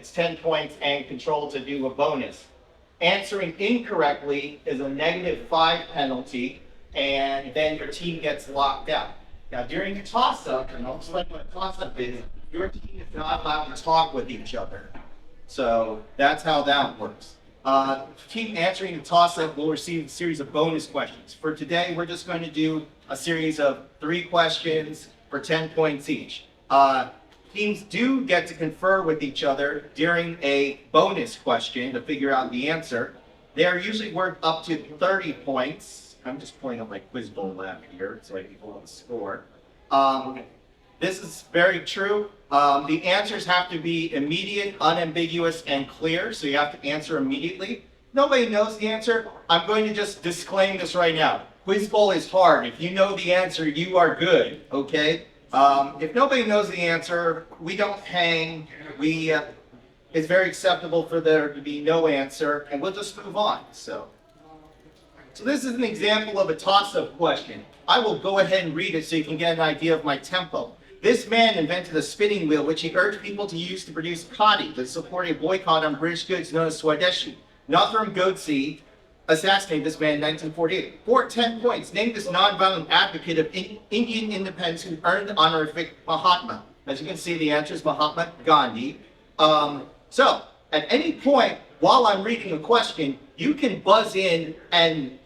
it's 10 points and control to do a bonus. Answering incorrectly is a -5 penalty, and then your team gets locked out. Now, during a toss-up, and I'll explain what a toss-up is, your team is not allowed to talk with each other. So that's how that works. Team answering the toss-up will receive a series of bonus questions. For today, we're just going to do a series of 3 questions for 10 points each. Teams do get to confer with each other during a bonus question to figure out the answer. They are usually worth up to 30 points. I'm just pulling up my Quiz Bowl lab here so I can pull up the score. This is very true. The answers have to be immediate, unambiguous, and clear, so you have to answer immediately. Nobody knows the answer. I'm going to just disclaim this right now. Quiz Bowl is hard. If you know the answer, you are good, okay? If nobody knows the answer, we don't hang. It's very acceptable for there to be no answer, and we'll just move on. So this is an example of a toss-up question. I will go ahead and read it so you can get an idea of my tempo. This man invented a spinning wheel, which he urged people to use to produce khadi, that supported a boycott on British goods known as Swadeshi. Nathram Godse assassinated this man in 1948. For 10 points, name this nonviolent advocate of Indian independence who earned the honorific Mahatma. As you can see, the answer is Mahatma Gandhi. So, at any point while I'm reading a question, you can buzz in, and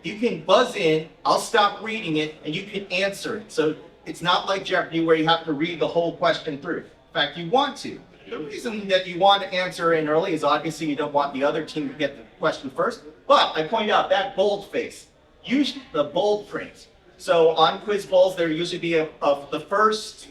you can buzz in, I'll stop reading it, and you can answer it. So, it's not like Jeopardy where you have to read the whole question through. In fact, you want to. The reason that you want to answer in early is obviously you don't want the other team to get the question first. But I point out that boldface, use the bold print. So on quiz bowls, there usually be of the first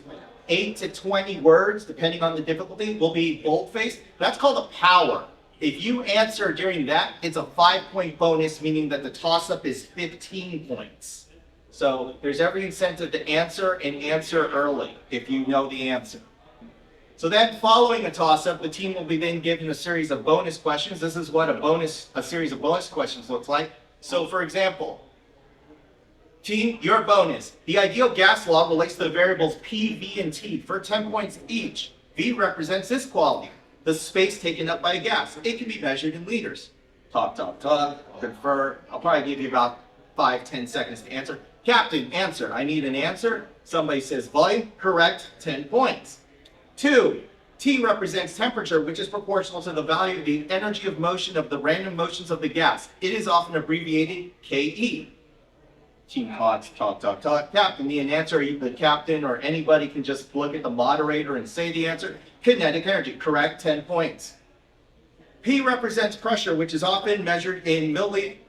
8 to 20 words, depending on the difficulty, will be boldface. That's called a power. If you answer during that, it's a 5-point bonus, meaning that the toss-up is 15 points. So there's every incentive to answer and answer early if you know the answer. So then following a toss-up, the team will be then given a series of bonus questions. This is what a series of bonus questions looks like. So for example, team, your bonus. The ideal gas law relates to the variables P, V, and T for 10 points each. V represents this quality, the space taken up by a gas. It can be measured in liters. Talk, confer. I'll probably give you about 5-10 seconds to answer. Captain, answer. I need an answer. Somebody says volume. Correct. 10 points. 2. T represents temperature, which is proportional to the value of the energy of motion of the random motions of the gas. It is often abbreviated KE. Team talk. Captain, need an answer. The captain or anybody can just look at the moderator and say the answer. Kinetic energy. Correct. 10 points. P represents pressure, which is often measured in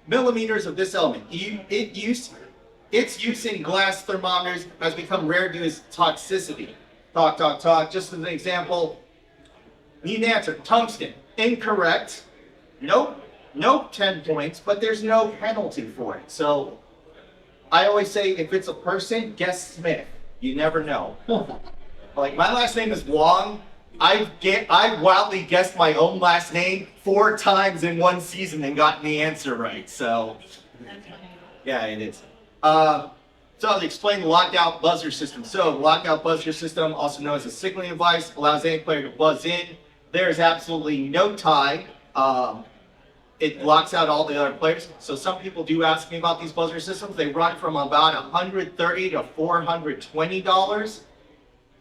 millimeters of this element. Its use in glass thermometers has become rare due to its toxicity. Talk. Just as an example, need an answer. Tungsten. Incorrect. Nope, 10 points, but there's no penalty for it. So I always say if it's a person, guess Smith. You never know. Like my last name is Wong. I wildly guessed my own last name 4 times in one season and gotten the answer right. So yeah, it is. So I'll explain the lockout buzzer system. So the lockout buzzer system, also known as a signaling device, allows any player to buzz in. There is absolutely no tie. It locks out all the other players. So some people do ask me about these buzzer systems. They run from about $130 to $420.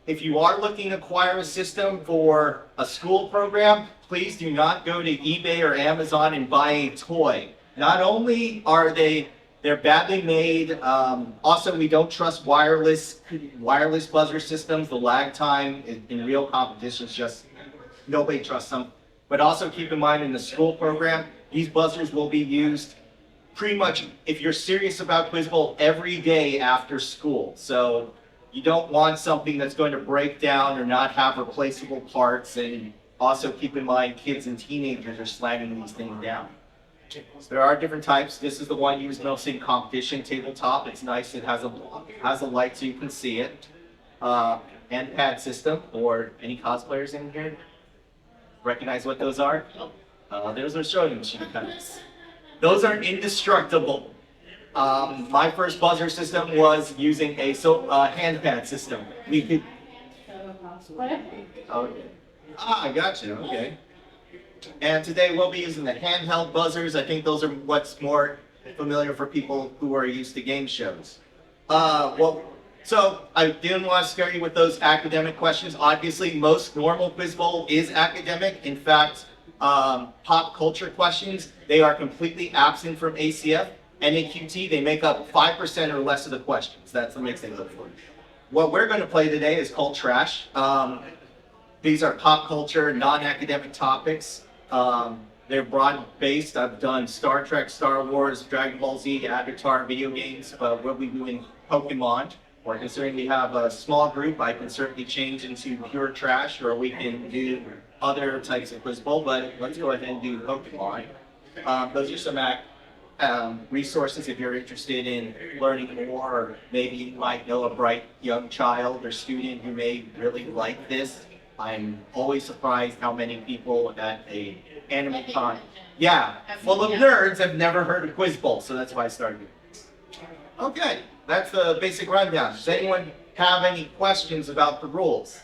If you are looking to acquire a system for a school program, please do not go to eBay or Amazon and buy a toy. Not only are they're badly made. Also, we don't trust wireless buzzer systems. The lag time in real competition is just, nobody trusts them. But also keep in mind in the school program, these buzzers will be used pretty much, if you're serious about Quiz Bowl, every day after school. So you don't want something that's going to break down or not have replaceable parts. And also keep in mind, kids and teenagers are slamming these things down. There are different types. This is the one used mostly in competition tabletop. It's nice. It has a light so you can see it. And pad system, or any cosplayers in here recognize what those are? Those are showing machine pens. Those are indestructible. My first buzzer system was using a hand pad system. We could. Okay. Ah, I gotcha. Okay. And today we'll be using the handheld buzzers. I think those are what's more familiar for people who are used to game shows. So I didn't want to scare you with those academic questions. Obviously, most normal quiz bowl is academic. In fact, pop culture questions, they are completely absent from ACF. And in QT, they make up 5% or less of the questions. That's the mix they look for. What we're going to play today is called Trash. These are pop culture, non-academic topics. They're broad-based. I've done Star Trek, Star Wars, Dragon Ball Z, Avatar, video games, but we'll be doing Pokémon. Or considering we have a small group, I can certainly change into pure trash, or we can do other types of quiz bowl, but let's go ahead and do Pokémon. Those are some resources if you're interested in learning more, or maybe you might know a bright young child or student who may really like this. I'm always surprised how many people at a anime con, full of nerds, have never heard of quiz bowl, so that's why I started. Okay, that's the basic rundown. Does anyone have any questions about the rules?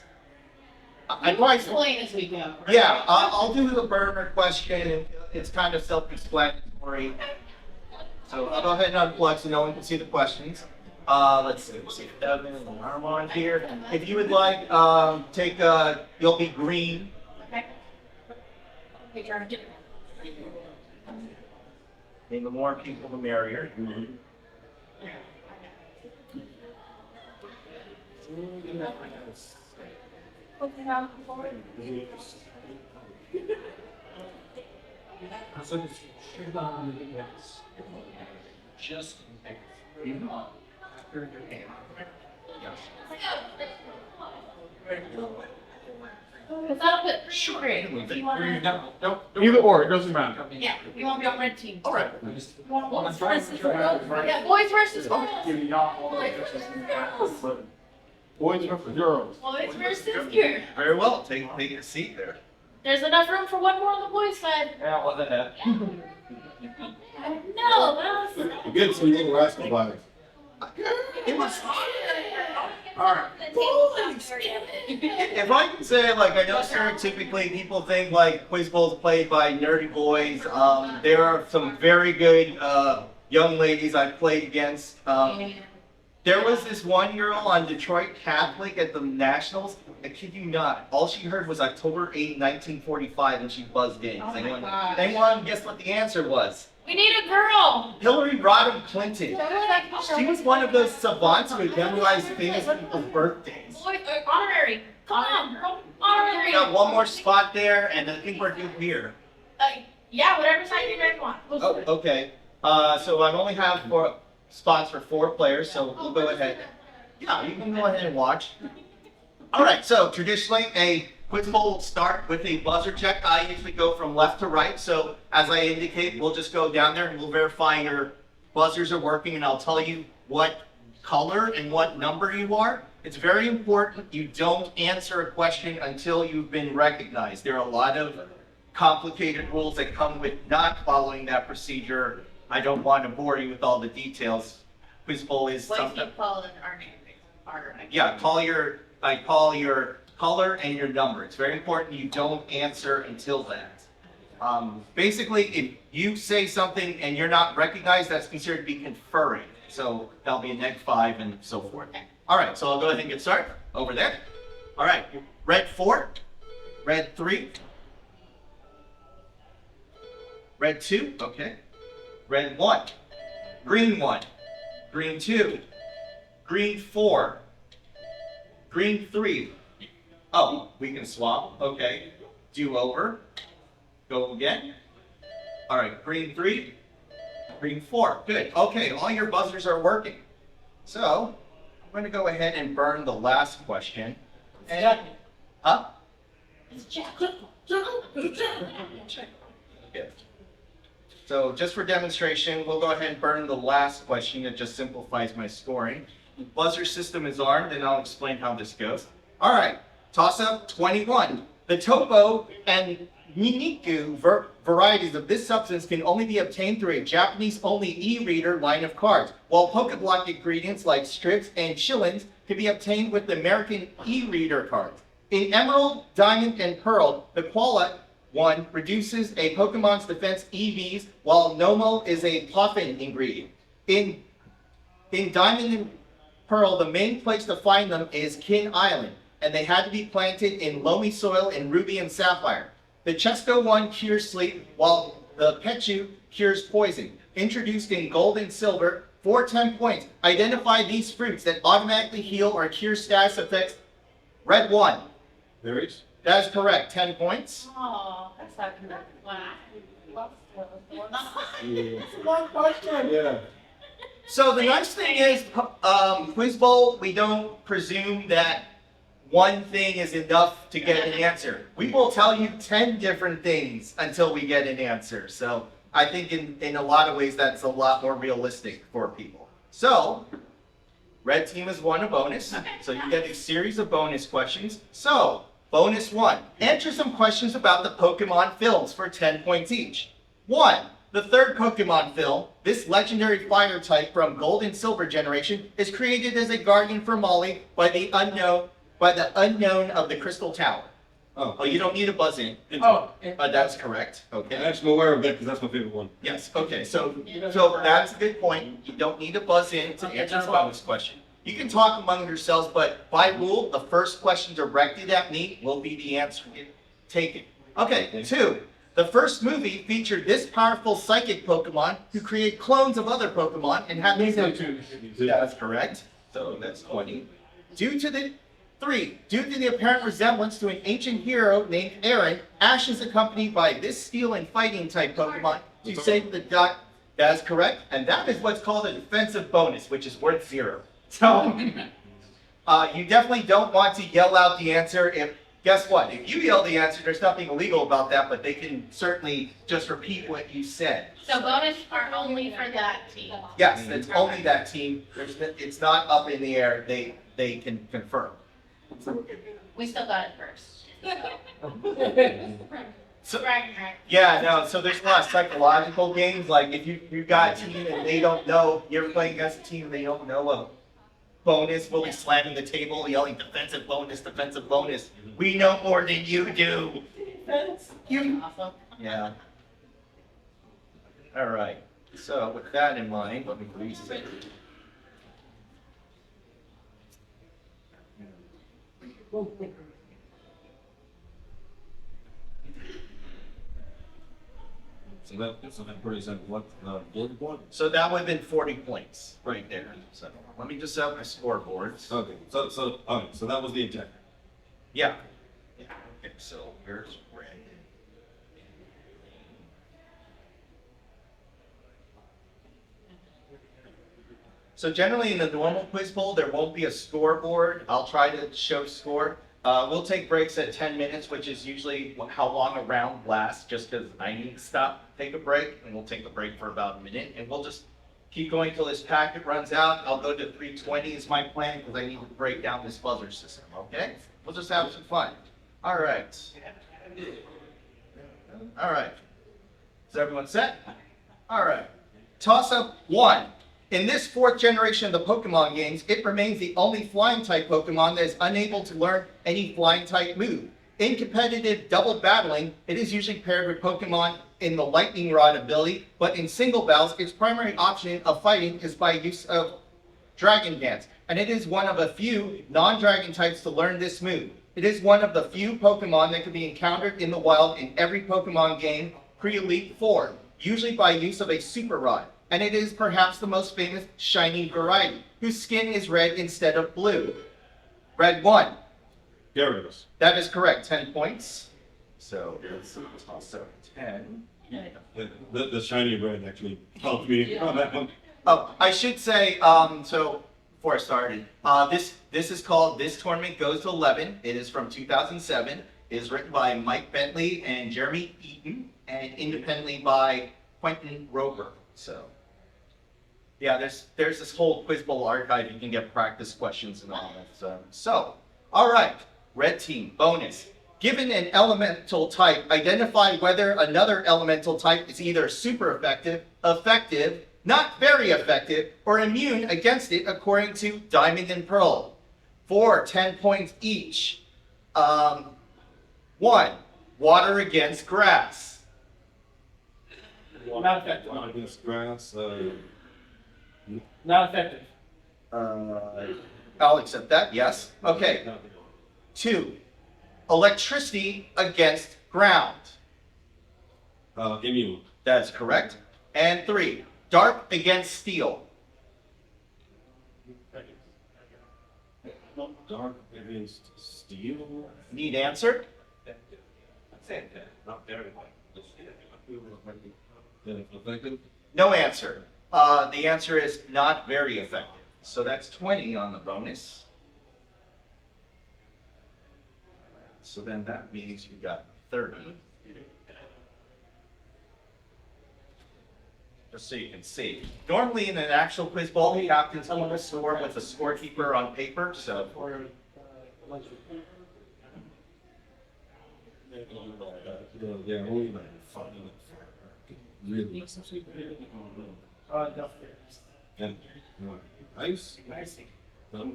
Explain as we go. Right? Yeah, I'll do the burner question. It's kind of self-explanatory. So I'll go ahead and unplug so no one can see the questions. Let's see, Devin and Armand here. If you would like, you'll be green. Okay. And the more people, the merrier. Just after your hand. Because that'll put sugar in. If you want to, Either or, it doesn't matter. yeah, you want to be on red team. All right. You want boys versus girls? Yeah, boys versus girls. Boys versus girls. Boys versus girls. Boys versus girls. Very well. Take a seat there. There's enough room for one more on the boys' side. Yeah, what the heck? No, that was. You get some little rascal vibes. It was. Alright. If I can say, like, I know stereotypically people think like quiz bowls played by nerdy boys. There are some very good young ladies I've played against. There was this one girl on Detroit Catholic at the Nationals. I kid you not. All she heard was October 8, 1945, and she buzzed in. Oh my Anyone, gosh. anyone guess what the answer was? We need a girl. Hillary Rodham Clinton. She was one of those savants who had memorized famous people's birthdays. Boy, honorary. Come on, honorary. We got one more spot there, and I think we're good here. Yeah, whatever side you guys want. Oh, okay. So I only have spots for 4 players, so we'll go ahead. Yeah, you can go ahead and watch. All right, so traditionally a quiz bowl will start with a buzzer check. I usually go from left to right, so as I indicate, we'll just go down there and we'll verify your buzzers are working, and I'll tell you what color and what number you are. It's very important you don't answer a question until you've been recognized. There are a lot of complicated rules that come with not following that procedure. I don't want to bore you with all the details. Quiz bowl is What if something. you call it our name? Yeah, I call your color and your number. It's very important you don't answer until that. Basically, if you say something and you're not recognized, that's considered to be conferring. So that'll be a -5 and so forth. All right, so I'll go ahead and get started over there. All right, red 4, red 3, red 2, okay, red 1, green 1, green 2, green 4, green 3. Oh, we can swap, okay. Do over, go again. All right, green 3, green 4, good. Okay, all your buzzers are working. So, I'm gonna go ahead and burn the last question. And, huh? Okay. So just for demonstration, we'll go ahead and burn the last question. It just simplifies my scoring. Buzzer system is armed, and I'll explain how this goes. All right, toss up 21. The Topo and Niniku varieties of this substance can only be obtained through a Japanese-only e-reader line of cards, while Pokéblock ingredients like strips and shillings can be obtained with the American e-reader cards. In Emerald, Diamond, and Pearl, the Qualit one reduces a Pokemon's defense EVs, while Nomo is a puffin ingredient. In Diamond and Pearl, the main place to find them is Kin Island, and they had to be planted in loamy soil in Ruby and Sapphire. The Chesto one cures sleep, while the Pechu cures poison. Introduced in Gold and Silver, for 10 points. Identify these fruits that automatically heal or cure status effects. Red 1. Berries? That is correct. 10 points. Oh, that's not good. Wow. One question. Yeah. So the nice thing is, Quiz Bowl, we don't presume that one thing is enough to get an answer. We will tell you 10 different things until we get an answer. So I think in a lot of ways that's a lot more realistic for people. So, red team has won a bonus. So you get a series of bonus questions. So, bonus 1. Answer some questions about the Pokemon films for 10 points each. 1. The third Pokemon film, this legendary fire type from Gold and Silver generation, is created as a guardian for Molly by the unknown of the Crystal Tower. Oh, you don't need a buzz in. That's correct. Okay. I'm aware of that because that's my favorite one. Yes. Okay. So that's a good point. You don't need to buzz in to answer the bonus question. You can talk among yourselves, but by rule, the first question directed at me will be the answer taken. Okay. 2. The first movie featured this powerful psychic Pokemon who create clones of other Pokemon and have these. That's correct. So that's 20. 3. Due to the apparent resemblance to an ancient hero named Aaron, Ash is accompanied by this steel and fighting type Pokemon to save the duck. That is correct. And that is what's called a defensive bonus, which is worth 0. So, you definitely don't want to yell out the answer. Guess what? If you yell the answer, there's nothing illegal about that, but they can certainly just repeat what you said. So bonus are only for that team. Yes, it's only that team. It's not up in the air. They can confirm. We still got it first. So, yeah, no, so there's a lot of psychological games, like if you got a team and they don't know, you're playing against a team and they don't know a bonus, we'll be slamming the table, yelling defensive bonus, we know more than you do. Awesome. Yeah. All right, so with that in mind, let me reset. So that pretty simple. What bullet point? So that would have been 40 points right there. So let me just set my scoreboards. Okay. So that was the intent. Yeah. Okay, so here's red. So generally in the normal quiz bowl, there won't be a scoreboard. I'll try to show score. We'll take breaks at 10 minutes, which is usually how long a round lasts, just because I need to stop, take a break, and we'll take a break for about a minute. And we'll just keep going till this packet runs out. I'll go to 320 is my plan, because I need to break down this buzzer system, okay? We'll just have some fun. All right. All right. Is everyone set? All right. Toss-up 1. In this 4th generation of the Pokemon games, it remains the only flying-type Pokemon that is unable to learn any flying-type move. In competitive double battling, it is usually paired with Pokemon in the Lightning Rod ability, but in single battles, its primary option of fighting is by use of Dragon Dance, and it is one of a few non-Dragon types to learn this move. It is one of the few Pokemon that can be encountered in the wild in every Pokemon game pre-Elite Four, usually by use of a Super Rod. And it is perhaps the most famous shiny variety, whose skin is red instead of blue. Red 1. Gyarados. That is correct, 10 points. So it's also 10. The shiny red actually helped me on that one. Oh, I should say, so before I started, this is called This Tournament Goes to 11. It is from 2007. It is written by Mike Bentley and Jeremy Eaton, and independently by Quentin Roper. So. Yeah, there's this whole Quiz Bowl archive. You can get practice questions and all that. So, all right, red team, bonus. Given an elemental type, identify whether another elemental type is either super effective, not very effective, or immune against it according to Diamond and Pearl. 4, 10 points each. 1. Water against grass. Not effective. Not against grass, Not effective. I'll accept that, yes. Okay. 2. Electricity against ground. immune. That's correct. And 3. Dark against steel. Dark against steel. Need answer? Not very effective. No answer. The answer is not very effective. So that's 20 on the bonus. So then that means you got 30. Just so you can see. Normally in an actual quiz bowl, the captains keep a score with a scorekeeper on paper, so. Yeah, only like really. And ice.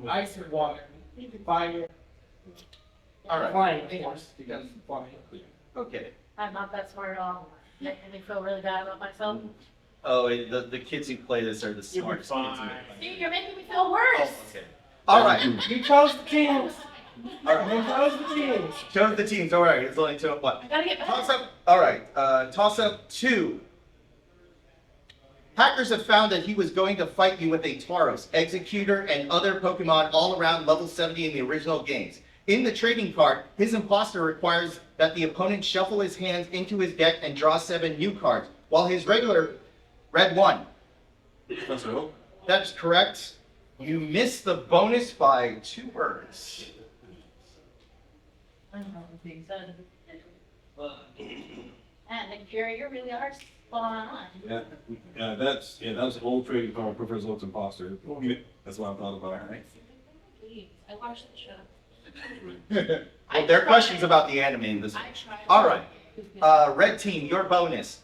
Ice or water. Fire. All right. Flying, of course, because flying. Okay. I'm not that smart at all. Making me feel really bad about myself. Oh, the kids who play this are the smartest kids in the See, you're making me feel Oh, worse. okay. All right. You chose the teams. All right. You chose the teams. Chose the teams. All right. It's only 2 and 1. I gotta get Toss better. up. All right. Toss up 2. Hackers have found that he was going to fight you with a Tauros, Executor, and other Pokemon all around level 70 in the original games. In the trading card, his imposter requires that the opponent shuffle his hands into his deck and draw 7 new cards, while his regular read 1. That's all. That's correct. You missed the bonus by 2 words. I don't know what's being said. And Nick Fury, you really are spot on. Yeah, that's old trading card prefers looks imposter. That's what I thought about. Please, I watched the show. Well, there are questions about the anime in this. I tried. All right. Red team, your bonus.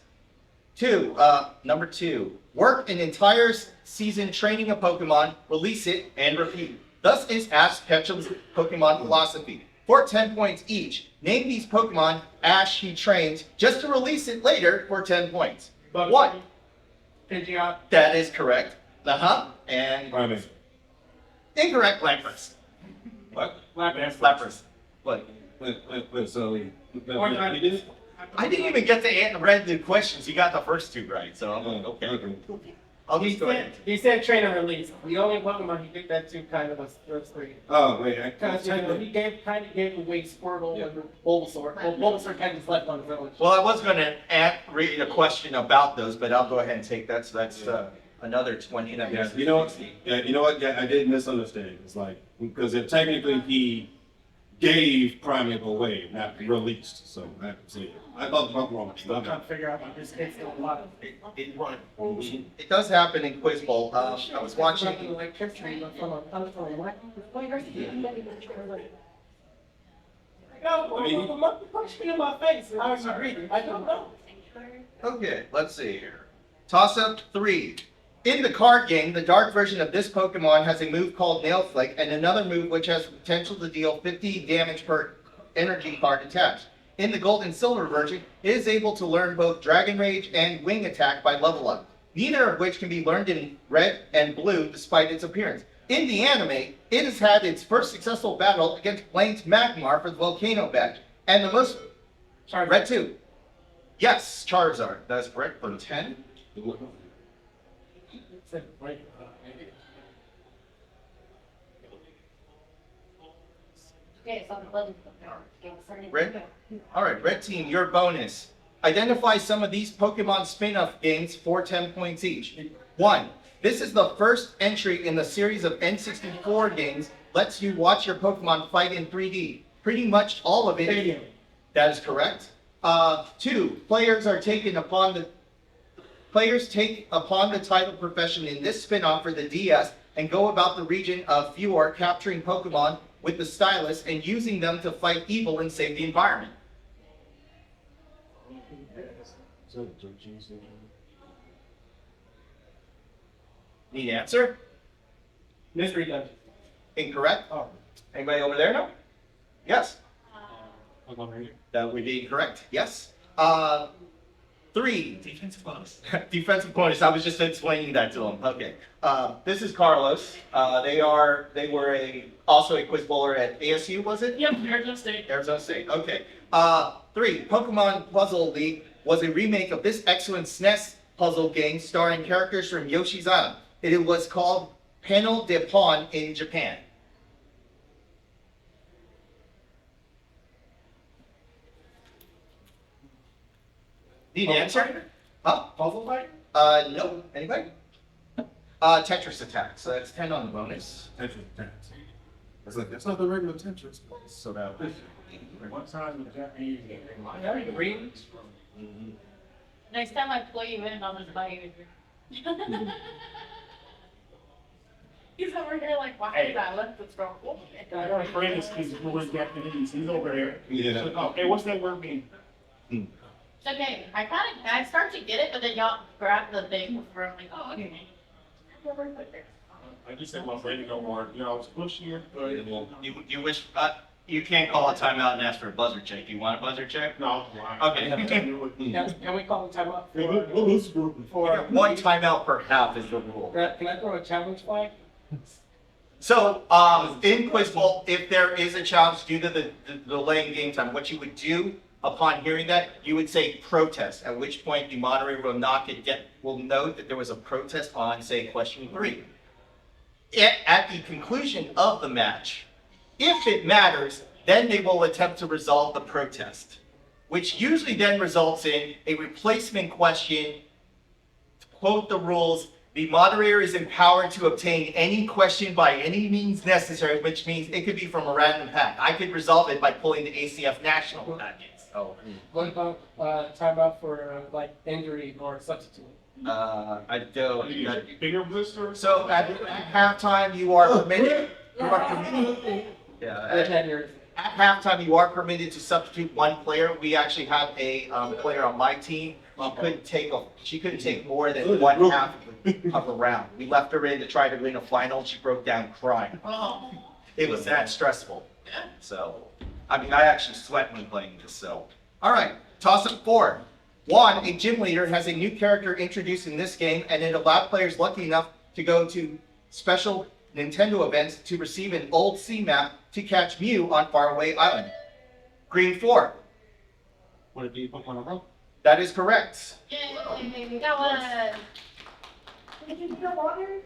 2, number 2. Work an entire season training a Pokemon, release it, and repeat. Thus is Ash Ketchum's Pokemon philosophy. For 10 points each, name these Pokemon Ash he trains just to release it later for 10 points. But 1. Pidgeot. That is correct. And Primate. incorrect, Lapras. What? Lapras. What? Wait, so you Or did it? I didn't even get to read the questions. You got the first 2 right, so I'm like, okay. I'll just go ahead. He said train and release. The only Pokemon he did that to kind of was those 3. Oh wait, I Because he kind of gave away Squirtle and Bulbasaur. Well, Bulbasaur kind of slept on the village. Well, I was going to read a question about those, but I'll go ahead and take that. So that's another 20. That Yeah, makes you know what? 60. Yeah, you know what? Yeah, I did misunderstand. It's like because if technically he gave Primate away, not released. So I thought the Pokemon was I'm trying to figure out this case a lot. It does happen in Quiz Bowl. I was watching. Electricity from a punch me in my face. How is he reading? I don't know. Okay, let's see here. Toss up 3. In the card game, the dark version of this Pokemon has a move called Nail Flick and another move which has the potential to deal 50 damage per energy card attached. In the gold and silver version, it is able to learn both Dragon Rage and Wing Attack by level up, neither of which can be learned in red and blue despite its appearance. In the anime, it has had its first successful battle against Blaine's Magmar for the Volcano badge, and the most... Red 2. Yes, Charizard. That is correct for 10. Okay, so I'm letting Red? Alright, Red Team, your bonus. Identify some of these Pokemon spin-off games for 10 points each. 1. This is the first entry in the series of N64 games. Lets you watch your Pokemon fight in 3D. Pretty much all of it. That is correct. 2. Players take upon the title profession in this spin-off for the DS and go about the region of Fjord capturing Pokemon with the stylus and using them to fight evil and save the environment. Need answer? Mystery Dungeon. Incorrect. Oh. Anybody over there know? Yes. That would be correct. Yes. 3 defensive bonus. Defensive bonus. I was just explaining that to them. Okay. This is Carlos. They were also a quiz bowler at ASU, was it? Yep, Arizona State. Arizona State. Okay. 3 Pokemon Puzzle League was a remake of this excellent SNES puzzle game starring characters from Yoshi's Island. It was called Panel de Pon in Japan. Need an answer? Huh? Puzzle fight? No. Anybody? Tetris Attack. So that's 10 on the bonus. Tetris attacks. It's like, that's not the regular Tetris. So that. One time the Japanese game. Next time I pull you in, I'll just buy you a drink. He's over here like, why did I let this go? I got a friend who was Japanese. He's over here. Yeah. So, okay, what's that word mean? It's okay. I start to get it, but then y'all grab the thing before I'm like, oh, okay. I just said my friend don't want, I was pushing it, but You wish you can't call a timeout and ask for a buzzer check. Do you want a buzzer check? no. Okay. Can we call a timeout For one timeout per half is the rule. Can I throw a challenge flag? So, in Quiz Bowl, if there is a challenge due to the delaying game time, what you would do upon hearing that, you would say protest, at which point the moderator will note that there was a protest on, say, question 3. At the conclusion of the match, if it matters, then they will attempt to resolve the protest, which usually then results in a replacement question. To quote the rules, the moderator is empowered to obtain any question by any means necessary, which means it could be from a random pack. I could resolve it by pulling the ACF national packets. Oh. What about timeout for like injury or substitute? I don't. Bigger blister? So at halftime, you are permitted. Yeah. At halftime, you are permitted to substitute one player. We actually have a player on my team. She couldn't take more than one half of a round. We left her in to try to win a final. She broke down crying. Oh. It was that stressful. So, I mean, I actually sweat when playing this. So, all right, toss up 4. 1, a gym leader has a new character introduced in this game, and it allowed players lucky enough to go to special Nintendo events to receive an old sea map to catch Mew on Faraway Island. Green 4. Would it be Pokemon Go? That is correct. Yay, we got one. Did you get water?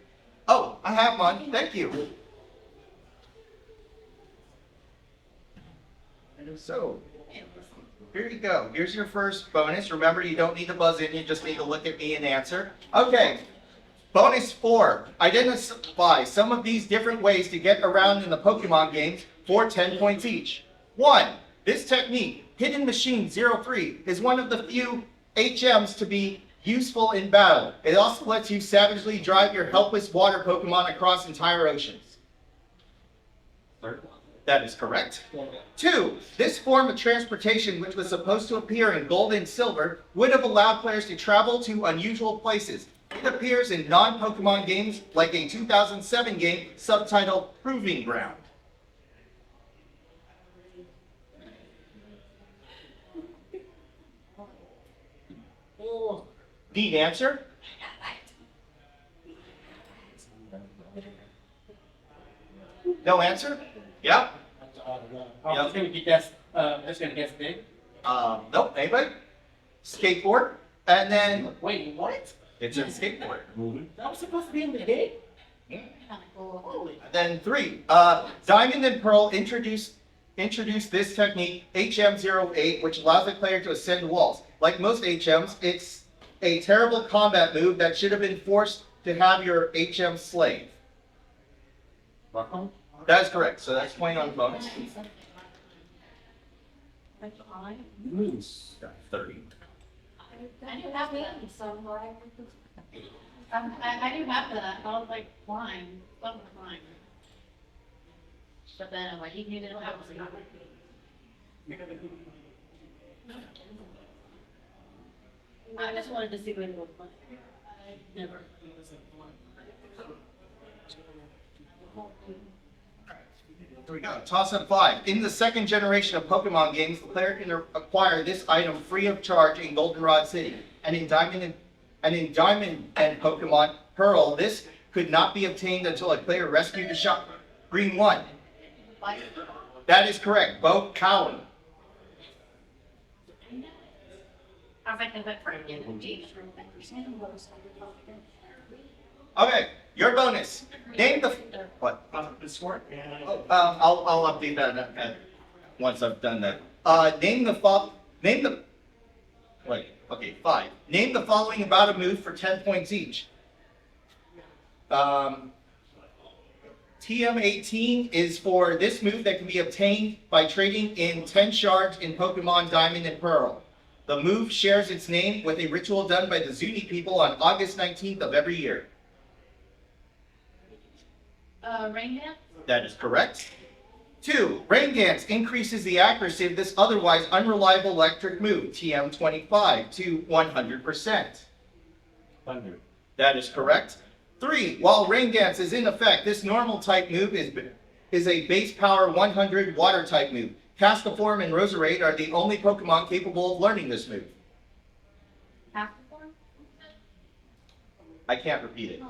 Oh, I have one. Thank you. So, here you go. Here's your first bonus. Remember, you don't need to buzz in. You just need to look at me and answer. Okay. Bonus 4. Identify some of these different ways to get around in the Pokemon games for 10 points each. 1. This technique, Hidden Machine 03, is one of the few HMs to be useful in battle. It also lets you savagely drive your helpless water Pokemon across entire oceans. That is correct. 2. This form of transportation, which was supposed to appear in gold and silver, would have allowed players to travel to unusual places. It appears in non-Pokemon games like a 2007 game subtitled Proving Ground. Need answer? No answer? Yeah? I'm just gonna guess big. Nope. Anybody? Skateboard. And then Wait, what? it's a skateboard. That was supposed to be in the game? Then 3. Diamond and Pearl introduced this technique, HM08, which allows the player to ascend walls. Like most HMs, it's a terrible combat move that should have been forced to have your HM slave. That is correct. So that's 20 on the bonus. Got 30. I do have that, so I do have that. I was like, flying, something flying. But then I'm like, you can have I just wanted to see what it looked like. I never. Here we go. Toss up 5. In the second generation of Pokemon games, the player can acquire this item free of charge in Goldenrod City. And in Diamond and Pokemon Pearl, this could not be obtained until a player rescued the shop. Green 1. That is correct. Bo Cowan. I was like, is that for you? Okay, your bonus. Name the what? The sport, yeah. Oh, I'll update that once I've done that. Name the. Wait. Okay, 5. Name the following about a move for 10 points each. TM18 is for this move that can be obtained by trading in 10 shards in Pokemon Diamond and Pearl. The move shares its name with a ritual done by the Zuni people on August 19th of every year. Rain Dance? That is correct. 2. Rain Dance increases the accuracy of this otherwise unreliable electric move, TM25, to 100%. Thunder. That is correct. 3. While Rain Dance is in effect, this normal type move is a base power 100 water type move. Castiform and Roserade are the only Pokemon capable of learning this move. Half the form? I can't repeat it.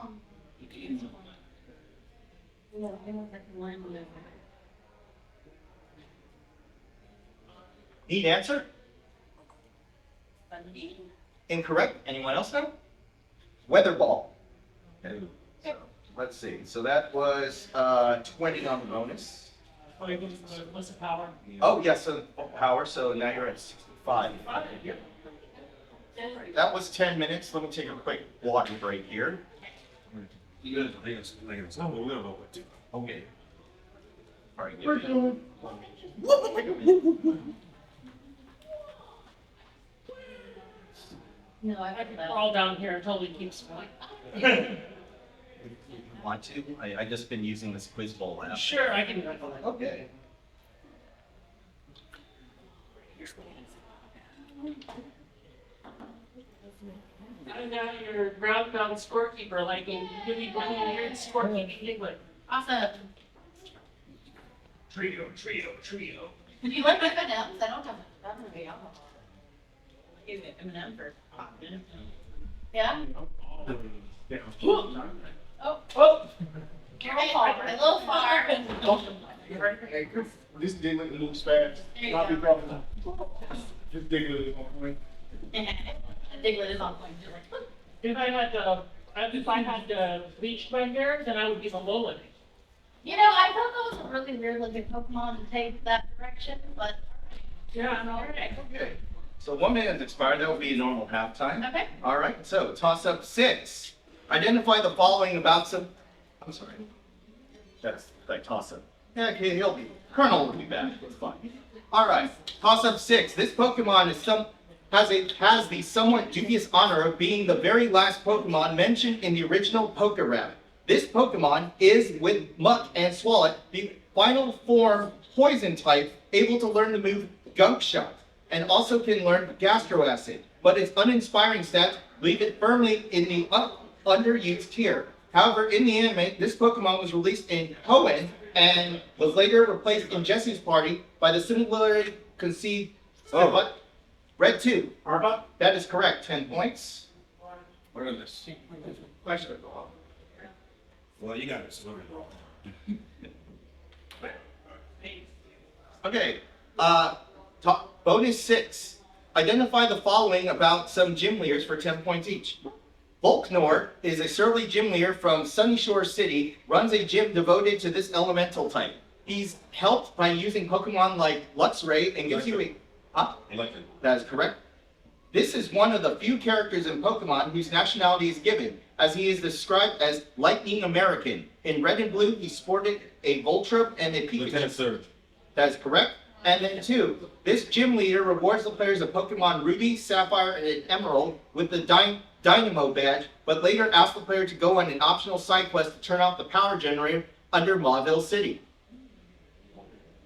Need answer? Incorrect. Anyone else know? Weather Ball. Okay. So, let's see. So that was 20 on the bonus. What's the power? Oh, yes, so power. So now you're at 65. That was 10 minutes. Let me take a quick water break here. You guys think it's we don't know what to. Okay. All right. We're doing. No, I I don't can know. crawl down here until he keeps going. Want to? I just been using this Quiz Bowl app. Sure, I can do that. Okay. And now you're ground-bound scorekeeper, like in really weird scorekeeping England. Awesome. Trio. Do you like M&Ms? I don't have any alcohol. Give it M&M for yeah? Oh, Oh! careful, a little far. This Diglett moves fast. There you Not be go. problem. This Diglett is on point. Diglett is on point. You're like, look. If I had bleached my hair, then I would be the Alolan. You know, I thought that was a really weird looking Pokemon to take that direction, but Yeah, I know. alright. Okay. So 1 minute has expired. That will be a normal halftime. Okay. All right. So toss up 6. Identify the following about some. I'm sorry. That's like toss up. Yeah, okay, he'll be. Colonel will be back. It's fine. All right. Toss up 6. This Pokemon has the somewhat dubious honor of being the very last Pokemon mentioned in the original Pokerap. This Pokemon is, with Muck and Swalot, the final form poison type, able to learn the move Gunk Shot, and also can learn Gastro Acid, but its uninspiring stats leave it firmly in the underused tier. However, in the anime, this Pokemon was released in Hoenn and was later replaced in Jesse's party by the similarly conceived Red 2. Arbok? That is correct. 10 points. What are this? Question. Well, you got it. So Okay. Bonus 6. Identify the following about some gym leaders for 10 points each. Volknor is a surly gym leader from Sunny Shore City, runs a gym devoted to this elemental type. He's helped by using Pokemon like Luxray and gives you a... Huh? Electric. That is correct. This is one of the few characters in Pokemon whose nationality is given, as he is described as Lightning American. In Red and Blue, he sported a Voltrup and a Lieutenant Pikachu. Surge. That is correct. And then 2, this gym leader rewards the players of Pokemon Ruby, Sapphire, and Emerald with the Dynamo badge, but later asks the player to go on an optional side quest to turn off the power generator under Mauville City.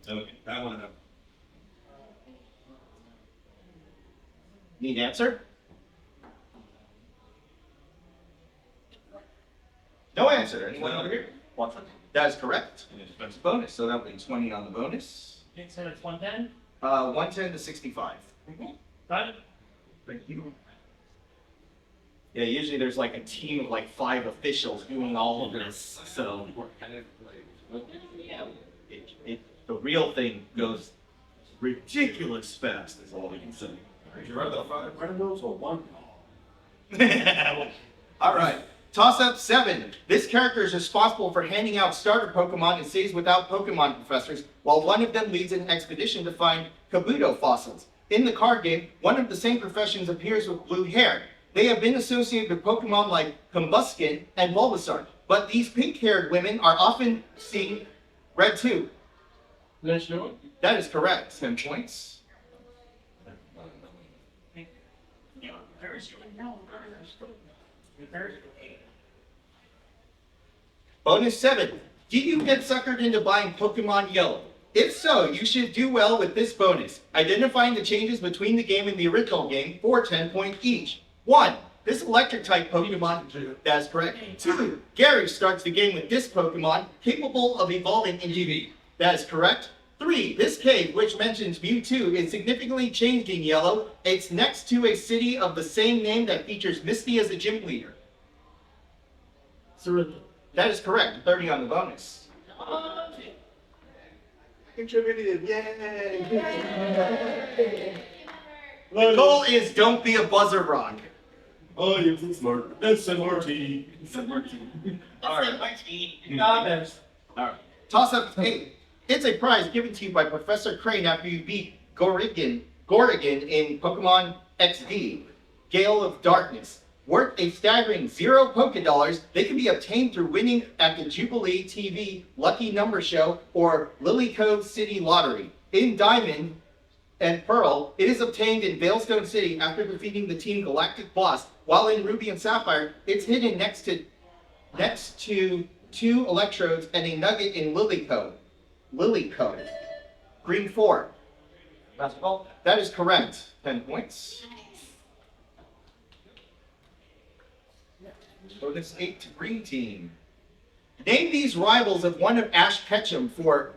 Okay, that one. Need an answer? No answer. Anyone over here? That is correct. That's a bonus, so that would be 20 on the bonus. Okay, so it's 110. 110 to 65. Got it? Thank you. Yeah, usually there's like a team of like 5 officials doing all of this, so yeah, the real thing goes ridiculous fast, is all I can say. Did you write the 5 randos or 1? All right. Toss up 7. This character is responsible for handing out starter Pokemon in cities without Pokemon professors, while one of them leads an expedition to find Kabuto fossils. In the card game, one of the same professions appears with blue hair. They have been associated with Pokemon like Combuskin and Bulbasaur, but these pink-haired women are often seen red too. National. That is correct. 10 points. Bonus 7. Did you get suckered into buying Pokemon Yellow? If so, you should do well with this bonus. Identifying the changes between the game and the original game for 10 points each. 1. This electric type Pokemon, that's correct. 2. Gary starts the game with this Pokemon, capable of evolving into V. That is correct. 3. This cave, which mentions Mewtwo, is significantly changed in yellow. It's next to a city of the same name that features Misty as a gym leader. That is correct. 30 on the bonus. Contributed. Yay! The goal is don't be a buzzer rock. Oh, you're so smart. That's Marty. All right. Comments. All right. Toss up 8. It's a prize given to you by Professor Crane after you beat Gorrigan in Pokemon XD, Gale of Darkness. Worth a staggering 0 Pokédollars, they can be obtained through winning at the Jubilee TV Lucky Number Show or Lily Cove City Lottery. In Diamond and Pearl, it is obtained in Veilstone City after defeating the Team Galactic boss, while in Ruby and Sapphire, it's hidden next to 2 electrodes and a nugget in Lily Cove. Green 4. Basketball. That is correct. 10 points. Bonus 8 to Green Team. Name these rivals of one of Ash Ketchum for...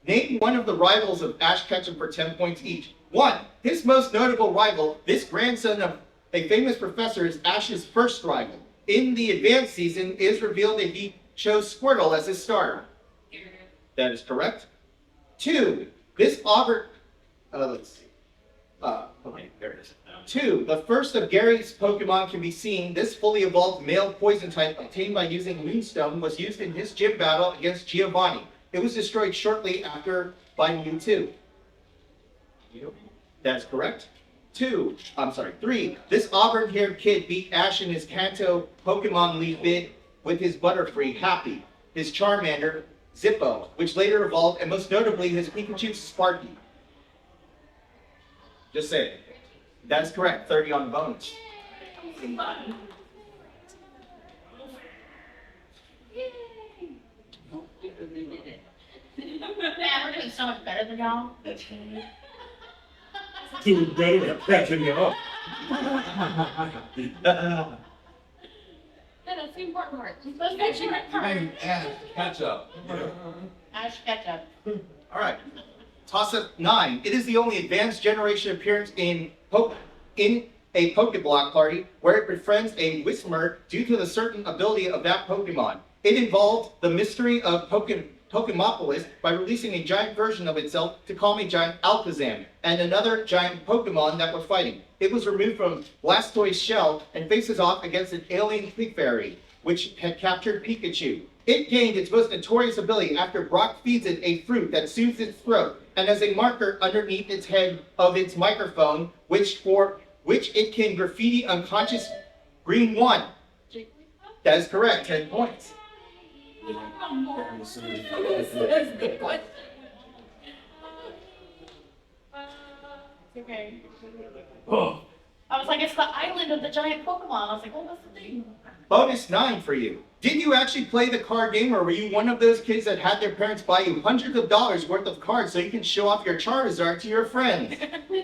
Name one of the rivals of Ash Ketchum for 10 points each. 1. His most notable rival, this grandson of a famous professor, is Ash's first rival. In the advanced season, it is revealed that he chose Squirtle as his starter. That is correct. 2. This Auburn... let's see. Okay, there it is. 2. The first of Gary's Pokemon can be seen. This fully evolved male poison type obtained by using Moonstone was used in his gym battle against Giovanni. It was destroyed shortly after by Mewtwo. That's correct. 3. This auburn-haired kid beat Ash in his Kanto Pokemon League bid with his Butterfree, Happy, his Charmander, Zippo, which later evolved, and most notably his Pikachu, Sparky. Just say it. That is correct. 30 on the bonus. Man, we're doing so much better than y'all. Too better at catching you up. Yeah, that's the important part. You're supposed to make sure it's part. Catch up. Ash ketchup. All right. Toss up 9. It is the only advanced generation appearance in a Pokeblock party where it befriends a Whismur due to the certain ability of that Pokemon. It involved the mystery of Pokemopolis by releasing a giant version of itself to calm a giant Alakazam and another giant Pokemon that were fighting. It was removed from Blastoise's shell and faces off against an alien Clefairy, which had captured Pikachu. It gained its most notorious ability after Brock feeds it a fruit that soothes its throat, and has a marker underneath its head of its microphone, which it can graffiti unconscious Green 1. That is correct. 10 points. That's a good question. Okay. I was like, it's the island of the giant Pokemon. I was like, what was the thing? Bonus 9 for you. Did you actually play the card game, or were you one of those kids that had their parents buy you hundreds of dollars worth of cards so you can show off your Charizard to your friends?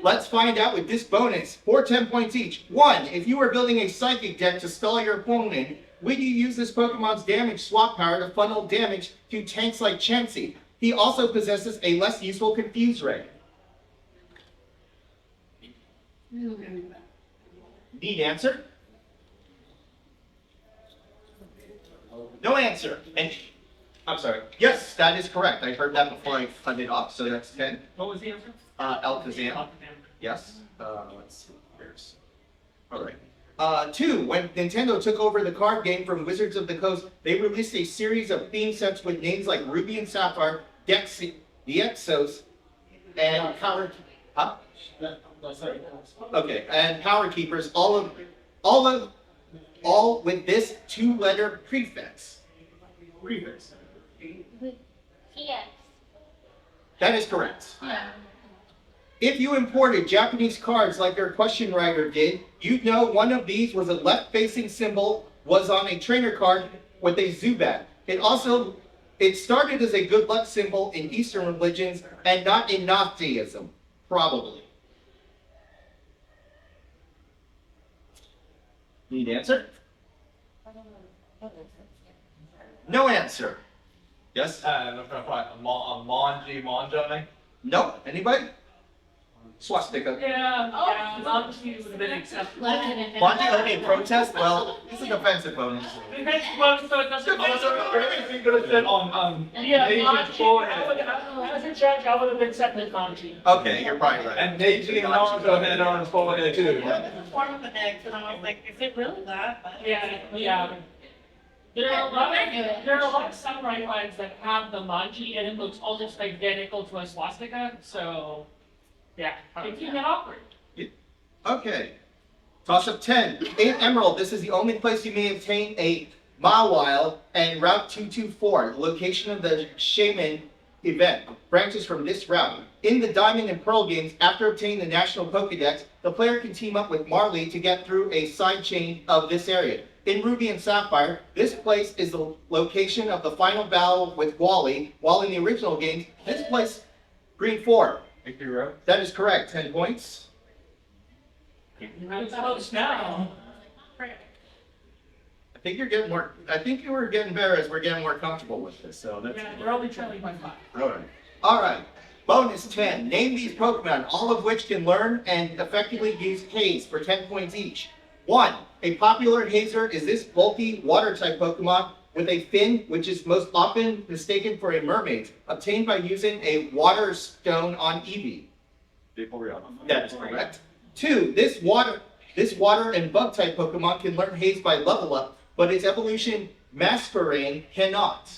Let's find out with this bonus. For 10 points each. 1. If you were building a psychic deck to stall your opponent, would you use this Pokemon's damage swap power to funnel damage to tanks like Chansey? He also possesses a less useful Confuse Ray. Need answer? No answer. And I'm sorry. Yes, that is correct. I heard that before I cut it off, so that's 10. What was the answer? Alakazam. Yes. Let's see. Here's. All right. 2. When Nintendo took over the card game from Wizards of the Coast, they released a series of theme sets with names like Ruby and Sapphire, Exos, and Power. Huh? Okay, and Power Keepers. All with this 2-letter prefix. Prefix. Yes. That is correct. Yeah. If you imported Japanese cards like your question writer did, you'd know one of these was a left-facing symbol, was on a trainer card with a Zubat. It started as a good luck symbol in Eastern religions and not in Nazism, probably. Need answer? No answer. Yes? Manji. No? Anybody? Swastika. Yeah, Manji would have been acceptable. Monty only protest? Well, it's an offensive bonus. Because most so it doesn't Everything could have said on Yeah, Asian Manji, forehead. as a judge, I would have accepted Manji. Okay, you're probably right. And Neji and Naruto had on his forehead too. Form of the eggs, and I was like, is it really that? But- Yeah. There are a lot of samurai flags that have the Manji, and it looks almost identical to a swastika, so, yeah, it can get awkward. Okay. Toss up 10. 8 Emerald. This is the only place you may obtain a Mawile, and Route 224, the location of the Shaman event, branches from this route. In the Diamond and Pearl games, after obtaining the National Pokédex, the player can team up with Marley to get through a side chain of this area. In Ruby and Sapphire, this place is the location of the final battle with Wally, while in the original games, this place, Green 4. That is correct. 10 points. It's close now. I think you were getting better as we're getting more comfortable with this, so that's Yeah, they're only trailing by 5. Alright. Bonus 10. Name these Pokemon, all of which can learn and effectively use Haze for 10 points each. 1. A popular Hazer is this bulky water-type Pokemon with a fin, which is most often mistaken for a mermaid, obtained by using a water stone on Eevee. That is correct. 2. This water and bug-type Pokemon can learn Haze by level up, but its evolution Masquerain cannot.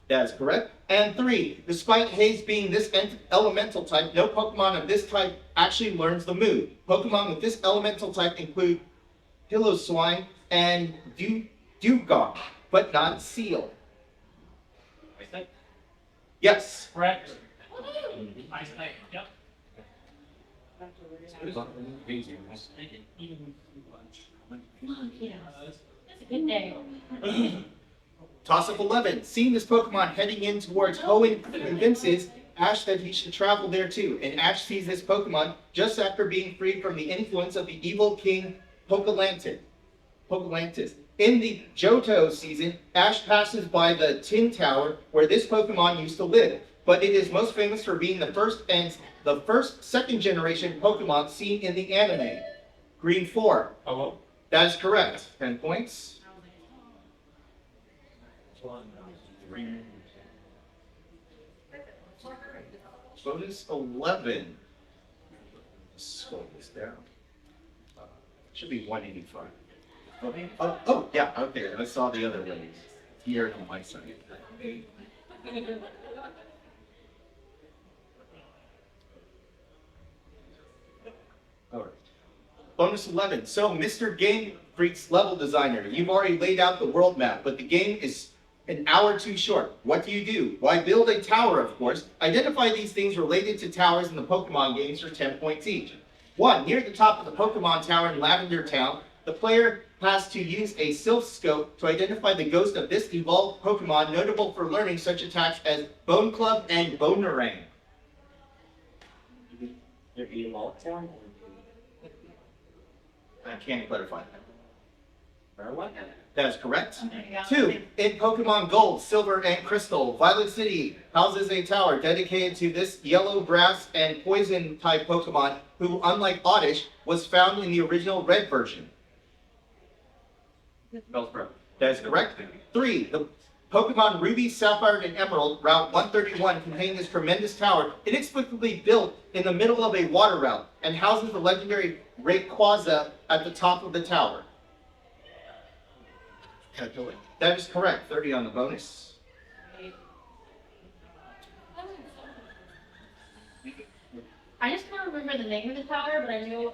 That is correct. And 3. Despite Haze being this elemental type, no Pokemon of this type actually learns the move. Pokemon with this elemental type include Hilloswine and Dewgong, but not Seal. Yes. Correct. Nice thing, yep. It's a good day. Toss up 11. Seeing this Pokemon heading in towards Hoenn convinces Ash that he should travel there too, and Ash sees this Pokemon just after being freed from the influence of the evil king Pokelantis. In the Johto season, Ash passes by the Tin Tower where this Pokemon used to live, but it is most famous for being the first second generation Pokemon seen in the anime. Green 4. Hello? That is correct. 10 points. Bonus 11. Slow this down. Should be 185. Oh, yeah, okay. I saw the other way. Here on my side. Alright. Bonus 11. So, Mr. Game Freak's level designer, you've already laid out the world map, but the game is an hour too short. What do? Why, build a tower, of course. Identify these things related to towers in the Pokemon games for 10 points each. 1. Near the top of the Pokemon Tower in Lavender Town, the player has to use a sylph scope to identify the ghost of this evolved Pokemon, notable for learning such attacks as Bone Club and Bonerang. Your evolved form? I can't clarify that. Or what? That is correct. There you go. 2. In Pokemon Gold, Silver, and Crystal, Violet City houses a tower dedicated to this yellow grass and poison type Pokemon who, unlike Oddish, was found in the original Red version. That is correct. 3. The Pokemon Ruby, Sapphire, and Emerald, Route 131, contain this tremendous tower, inexplicably built in the middle of a water route, and houses the legendary Rayquaza at the top of the tower. That is correct. 30 on the bonus. I just can't remember the name of the tower, but I knew.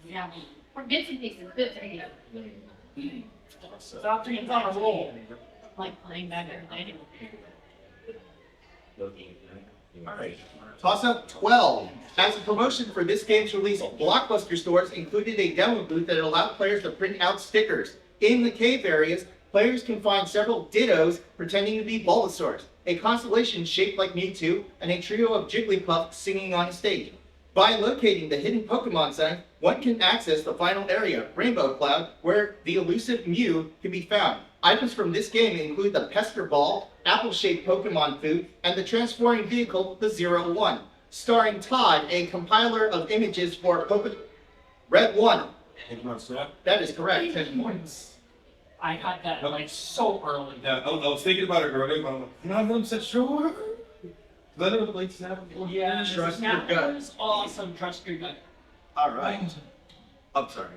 Yeah, or bits and pieces, bits and pieces. Stop being on a roll. Like playing back in the day. Alright. Toss up 12. As a promotion for this game's release, Blockbuster stores included a demo booth that allowed players to print out stickers. In the cave areas, players can find several Dittos pretending to be Bulbasaurs, a constellation shaped like Mewtwo, and a trio of Jigglypuff singing on a stage. By locating the hidden Pokemon sign, one can access the final area, Rainbow Cloud, where the elusive Mew can be found. Items from this game include the Pester Ball, apple-shaped Pokemon food, and the transforming vehicle, the 01. Starring Todd, a compiler of images for Pokemon Red 1. That is correct. 10 points. I got that like so early. Yeah, I was thinking about it earlier, but I'm like, none of them said sure. None of the places have. Yeah, Trust your that gut. was awesome. Trust your gut. All right. I'm sorry.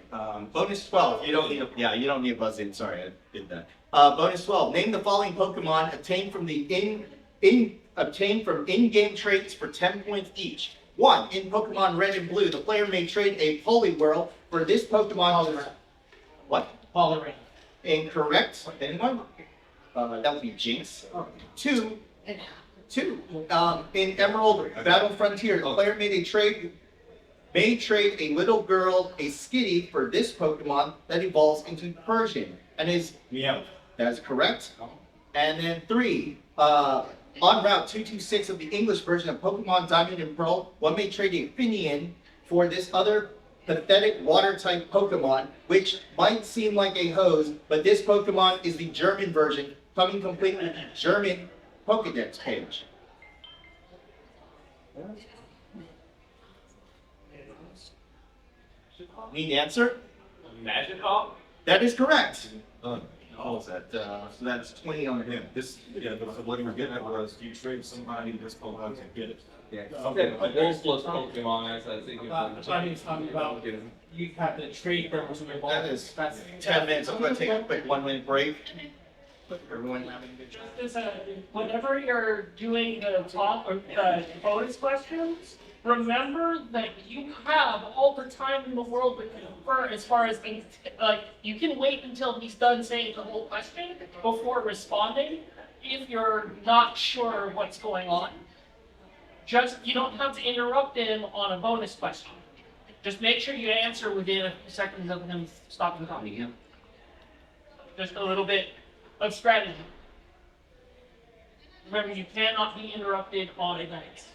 Bonus 12. You don't need a, yeah, you don't need a buzz in. Sorry, I did that. Bonus 12. Name the following Pokemon obtained from the in-game traits for 10 points each. 1. In Pokemon Red and Blue, the player may trade a Poliwhirl for this Pokemon. What? Poliwhirl. Incorrect. Anyone? That would be Jinx. 2. In Emerald Battle Frontier, the player may trade a little girl, a Skitty, for this Pokemon that evolves into Persian. And is Meow. that is correct. And then 3, on Route 226 of the English version of Pokemon Diamond and Pearl, one may trade a Finian for this other pathetic water-type Pokemon, which might seem like a hose, but this Pokemon is the German version, coming complete with the German Pokedex page. Need an answer? Magikarp? That is correct. All of that. So that's 20 on Yeah, him. what we were getting at was you trade somebody this Pokemon to get it. Yeah. There's plus Pokemon, I think. Chinese talking about you have to trade them to evolve. That is 10 minutes. I'm going to take a quick 1-minute break. Everyone having a good time. Just as whenever you're doing the top or the bonus questions, remember that you have all the time in the world to confer as far as things, like, you can wait until he's done saying the whole question before responding if you're not sure what's going on. Just, you don't have to interrupt him on a bonus question. Just make sure you answer within a few seconds of him stopping talking. Just a little bit of strategy. Remember, you cannot be interrupted on events.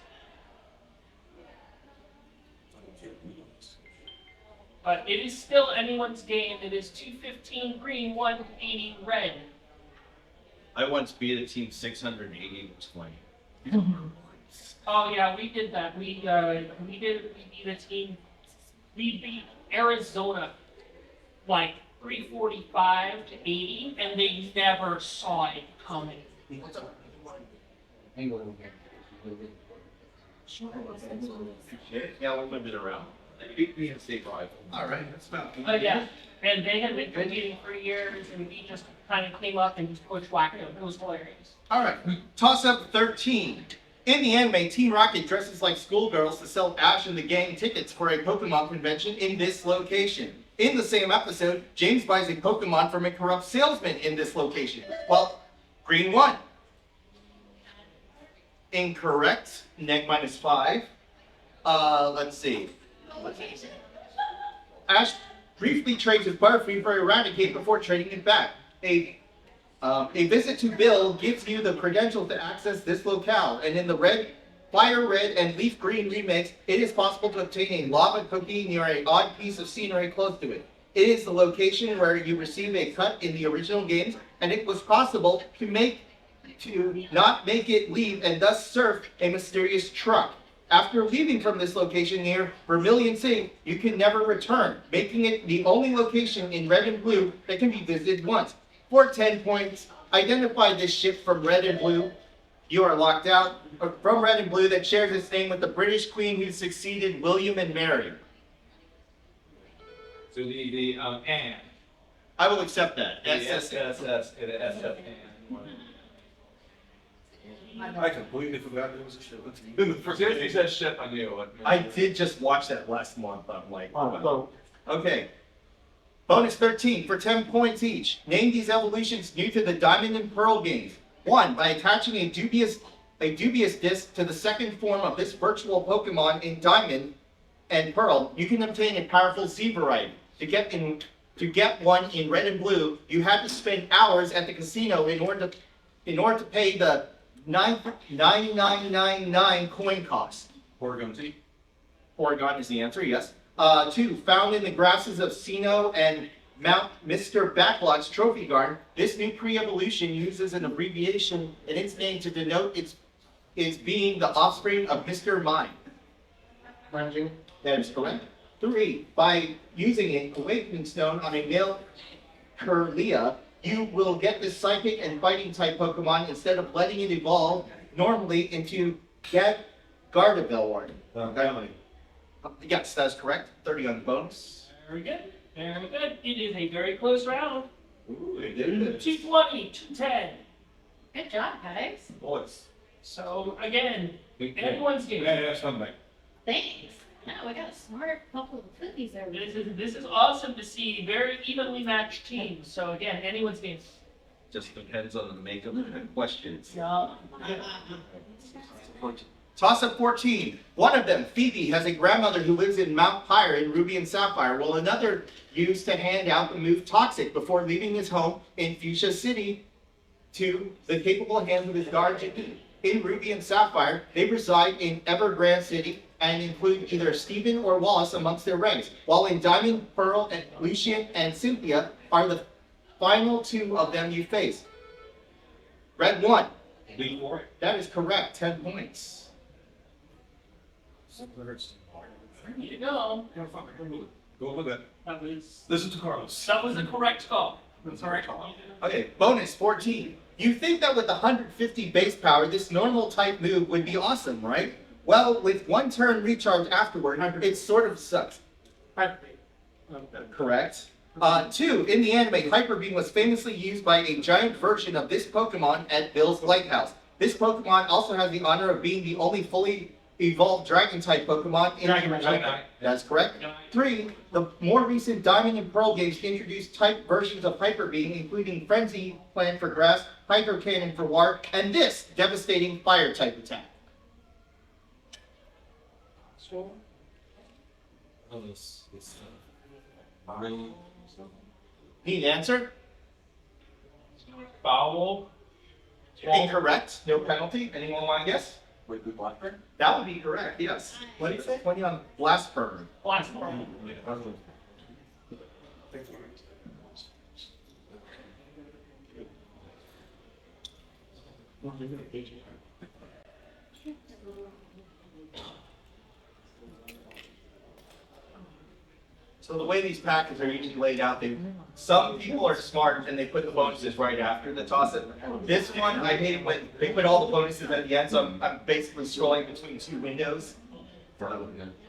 But it is still anyone's game. It is 215 green, 180 red. I once beat a team 680 to 20. Oh yeah, we did that. We beat a team. We beat Arizona like 345 to 80, and they never saw it coming. Yeah, we'll move it around. All right, that's about. Yeah, and they had been competing for years, and we just kind of came up and just bushwhacked them. It was hilarious. All right, toss up 13. In the anime, Team Rocket dresses like schoolgirls to sell Ash and the gang tickets for a Pokemon convention in this location. In the same episode, James buys a Pokemon from a corrupt salesman in this location. Well, green 1. Incorrect. Neg -5. Let's see. Ash briefly trades with Butterfree for Eradicate before trading it back. A visit to Bill gives you the credentials to access this locale, and in the Fire Red and Leaf Green remakes, it is possible to obtain a lava cookie near an odd piece of scenery close to it. It is the location where you receive a cut in the original games, and it was possible to not make it leave and thus surf a mysterious truck. After leaving from this location near Vermilion City, you can never return, making it the only location in Red and Blue that can be visited once. For 10 points, identify this ship from Red and Blue. You are locked out. From Red and Blue that shares its name with the British Queen who succeeded William and Mary. So and. I will accept that. The SSS and the SF and. I completely forgot there was a ship. As soon as he said ship, I knew it. I did just watch that last month. I'm like, oh. Okay. Bonus 13 for 10 points each. Name these evolutions new to the Diamond and Pearl games. 1. By attaching a dubious disc to the second form of this virtual Pokemon in Diamond and Pearl, you can obtain a powerful Z variety. To get one in Red and Blue, you had to spend hours at the casino in order to pay the 9,999 coin cost. Oregon Tea. Oregon is the answer, yes. 2, found in the grasses of Sinnoh and Mount Mr. Backlot's Trophy Garden, this new pre-evolution uses an abbreviation in its name to denote its being the offspring of Mr. Mime. Managing. That is correct. 3, by using an Awakening Stone on a male Kirlia, you will get this Psychic and Fighting type Pokemon instead of letting it evolve normally into Gardevoir. Family. Yes, that's correct. 30 on the bonus. Very good. Very good. It is a very close round. Ooh, they did it. 220, 210. Good job, guys. Boys. So again, everyone's game. Yeah, something. Thanks. Now we got a smart couple of cookies over here. This is awesome to see very evenly matched teams. So again, anyone's game. Just depends on the makeup of the questions. Yeah. Toss-up 14. One of them, Phoebe, has a grandmother who lives in Mount Pyre in Ruby and Sapphire, while another used to hand out the move Toxic before leaving his home in Fuchsia City to the capable hands of his guardian. In Ruby and Sapphire, they reside in Evergrande City and include either Stephen or Wallace amongst their ranks, while in Diamond, Pearl, and Lucian and Cynthia are the final 2 of them you face. Red 1. Lead for it. That is correct. 10 points. There you go. Go over that. That was Listen to Carlos. the correct call. That's the correct call. Okay, bonus 14. You think that with 150 base power, this normal type move would be awesome, right? Well, with 1 turn recharge afterward, it sort of sucks. Correct. 2, in the anime, Hyper Beam was famously used by a giant version of this Pokemon at Bill's Lighthouse. This Pokemon also has the honor of being the only fully evolved Dragon-type Pokemon in the original. That's correct. 3, the more recent Diamond and Pearl games introduced type versions of Hyper Beam, including Frenzy Plant for Grass, Hydro Cannon for Water, and this devastating Fire-type attack. Need an answer? Foul. Incorrect. No penalty. Anyone want to guess? Wait, good Blackburn? That would be correct, yes. What do you say? 20 on Blast Burn. Last one. So the way these packets are usually laid out, some people are smart and they put the bonuses right after the toss-it. This one, I hate when they put all the bonuses at the end, so I'm basically scrolling between 2 windows.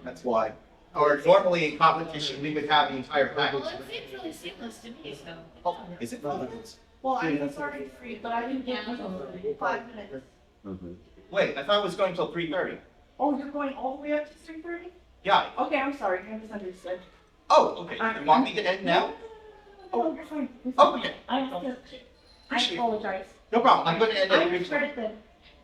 That's why. Or normally in competition, we would have the entire package. Well, it seems really seamless to me, so. Oh, is it? Well, I'm sorry for you, but I didn't get until 5 minutes. Wait, I thought it was going until 3:30. Oh, you're going all the way up to 3:30? Yeah. Okay, I'm sorry, I misunderstood. Oh, okay. You want me to end now? Oh, you're fine. Oh, okay. I have to, I apologize. No problem. I'm going to end I it. misread the,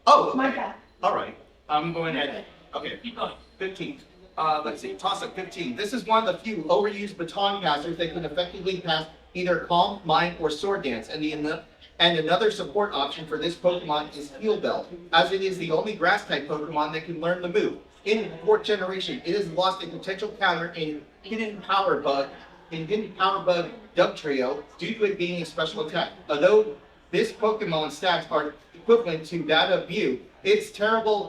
Oh, my okay. bad. All right. I'm going to end it. Okay. Keep going. 15th. Let's see, toss-up 15. This is one of the few overused baton passers that can effectively pass either Calm, Mind, or Sword Dance, and another support option for this Pokemon is Heal Bell, as it is the only Grass-type Pokemon that can learn the move. In 4th generation, it has lost a potential counter in Hidden Power Bug Dub Trio due to it being a special attack. Although this Pokemon stats are equivalent to that of Mew, its terrible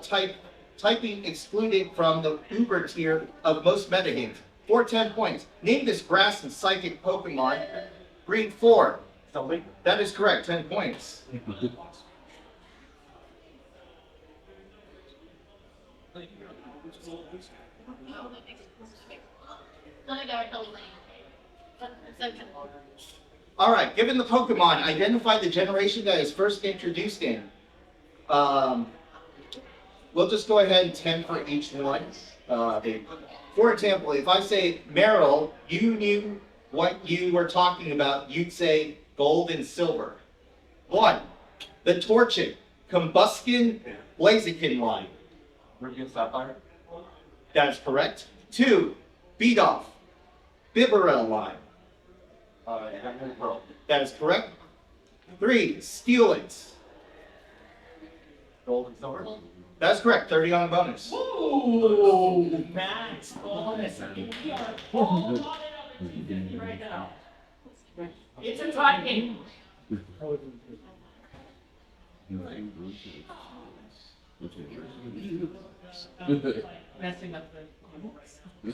typing excluded from the Uber tier of most metagames. For 10 points, name this Grass and Psychic Pokemon. Green 4. That is correct, 10 points. All right, given the Pokemon, identify the generation that is first introduced in. We'll just go ahead and 10 for each one. For example, if I say, Meryl, you knew what you were talking about, you'd say gold and silver. 1. The Torchic, Combuskin, Blaziken line. Ruby and Sapphire. That is correct. 2. Beat Off, Bibarel line. That is correct. 3. Steelix. Gold and silver. That's correct. 30 on the bonus. Ooh, max bonus. We are all on it up right now. It's a tie game. Messing up the.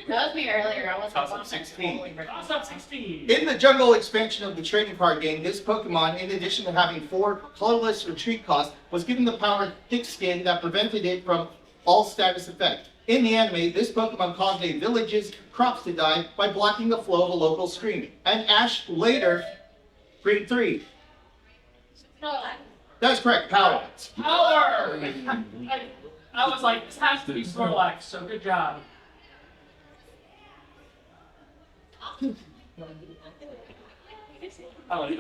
That was me earlier. I wasn't Toss-up watching. 16. Toss up 16. In the jungle expansion of the trading card game, this Pokemon, in addition to having 4 colorless retreat costs, was given the power Thick Skin that prevented it from all status effect. In the anime, this Pokemon caused a village's crops to die by blocking the flow of a local stream. And Ash later, Green 3. That's correct, Power. Power! I was like, this has to be Snorlax, so good job.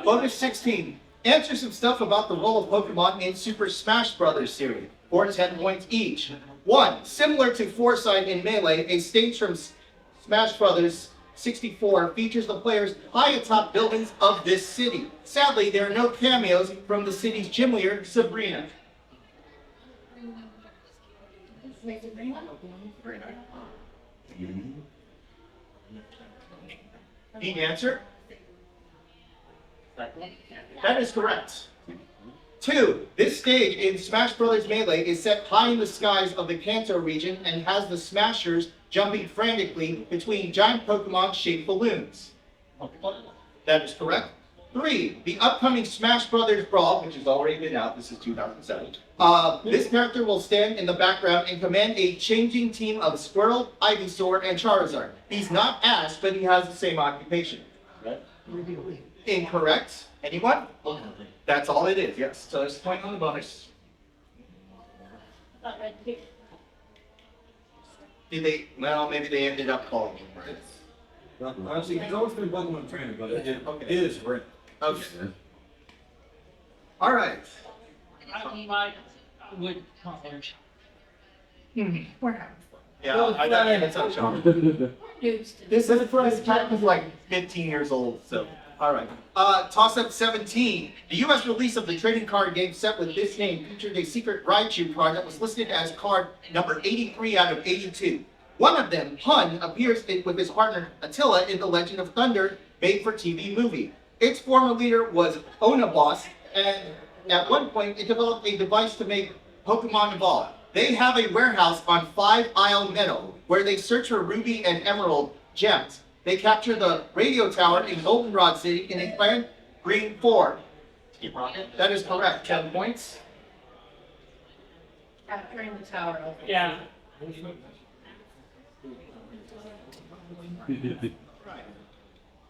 Bonus 16. Answer some stuff about the role of Pokemon in Super Smash Bros. Series, for 10 points each. 1. Similar to Foresight in Melee, a stage from Smash Bros. 64 features the players high atop buildings of this city. Sadly, there are no cameos from the city's gym leader, Sabrina. Need answer? That is correct. 2. This stage in Smash Bros. Melee is set high in the skies of the Kanto region and has the Smashers jumping frantically between giant Pokemon-shaped balloons. That is correct. 3. The upcoming Smash Brothers Brawl, which has already been out, this is 2007. This character will stand in the background and command a changing team of Squirtle, Ivysaur, and Charizard. He's not Ash, but he has the same occupation. Incorrect. Anyone? That's all it is, yes. So there's a point on the bonus. Did they? Well, maybe they ended up calling him right. Honestly, he's always been Pokemon trainer, but it is great. Okay. All right. I would compliment. Yeah, I got to touch on. This cat is like 15 years old, so. All right. Toss-up 17. The U.S. release of the trading card game set with this name featured a secret Raichu card that was listed as card number 83 out of 82. One of them, Hun, appears with his partner Attila in the Legend of Thunder made-for-TV movie. Its former leader was Onaboss, and at one point it developed a device to make Pokemon evolve. They have a warehouse on 5 Isle Meadow where they search for ruby and emerald gems. They capture the radio tower in Goldenrod City in a planned Green 4. That is correct. 10 points. Capturing the tower. Yeah.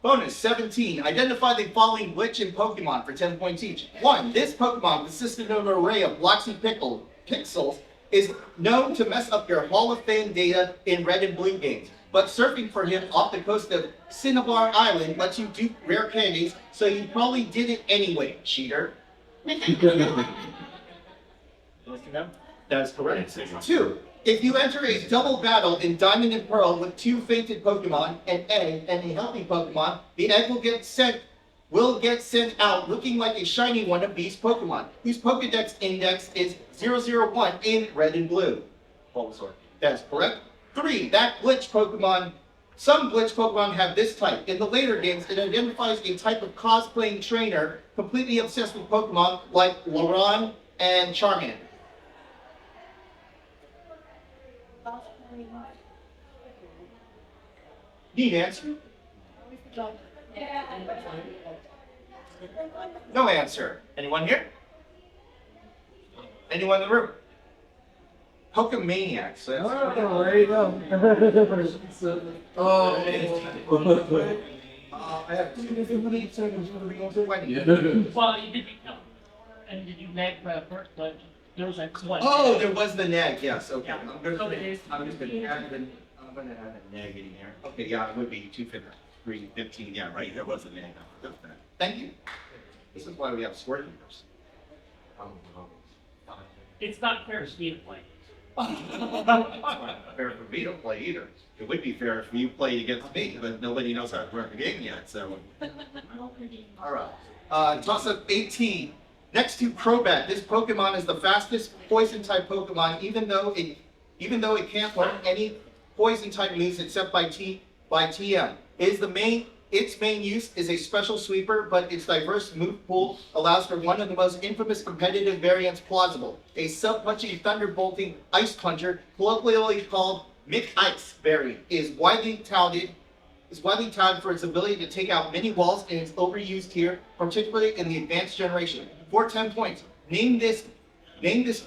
Bonus 17. Identify the following glitch in Pokemon for 10 points each. 1. This Pokemon, consisting of an array of blocks and pixels, is known to mess up your Hall of Fame data in Red and Blue games. But surfing for him off the coast of Cinnabar Island lets you dupe rare candies, so you probably did it anyway, cheater. That's correct. 2. If you enter a double battle in Diamond and Pearl with 2 fainted Pokemon, an egg, and a healthy Pokemon, the egg will get sent out looking like a shiny one of these Pokemon, whose Pokedex index is 001 in red and blue. Bulbasaur. That's correct. 3. Some glitch Pokemon have this type. In the later games, it identifies a type of cosplaying trainer completely obsessed with Pokemon like Laron and Charmander. Need answer? No answer. Anyone here? Anyone in the room? Pokemaniacs. There you go. I have 2 different leads. Well, you did and did you neg but there was like one. Oh, there was the neg. Yes. Okay. Yeah. I'm just gonna add a neg in here. Okay. Yeah, it would be 253, 15. Yeah, right. There was a neg. Thank you. This is why we have score keepers. It's not fair for me to play. It's not fair for me to play either. It would be fair if you played against me, but nobody knows how to work the game yet. So. All right. Toss up 18. Next to Crobat, this Pokemon is the fastest Poison-type Pokemon, even though it can't learn any Poison-type moves except by TM. Its main use is a special sweeper, but its diverse move pool allows for one of the most infamous competitive variants plausible: a sub-punching, thunderbolting ice puncher, colloquially called Mick Ice variant, is widely touted for its ability to take out many walls and is overused here, particularly in the advanced generation. For 10 points, name this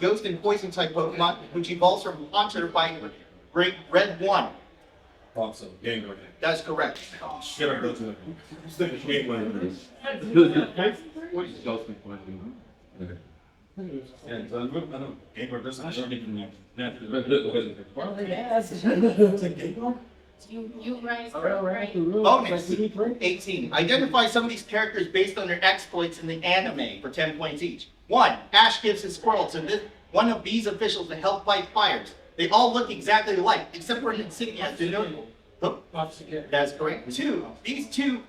ghost and poison type Pokemon, which evolves from Haunter by Red 1. Also, game winner. That's correct. Should I go to the game winner? Yeah, so I know game winner doesn't You right. Bonus 18. Identify some of these characters based on their exploits in the anime for 10 points each. 1. Ash gives his squirrel to one of these officials to help fight fires. They all look exactly alike, except for an insignia denoting. Oh, that's correct. 2. These two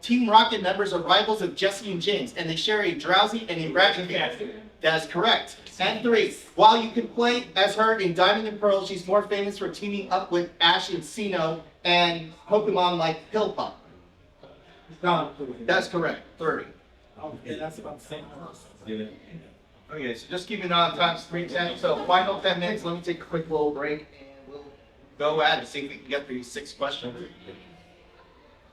Team Rocket members are rivals of Jesse and James, and they share a Drowsy and a Raticate. That's correct. And 3. While you can play as her in Diamond and Pearl, she's more famous for teaming up with Ash and Sinnoh and Pokemon like Pillpup. That's correct. 30. Okay, that's about the same. Okay, so just keeping on time, 3:10. So final 10 minutes. Let me take a quick little break, and we'll go at it. See if we can get through 6 questions.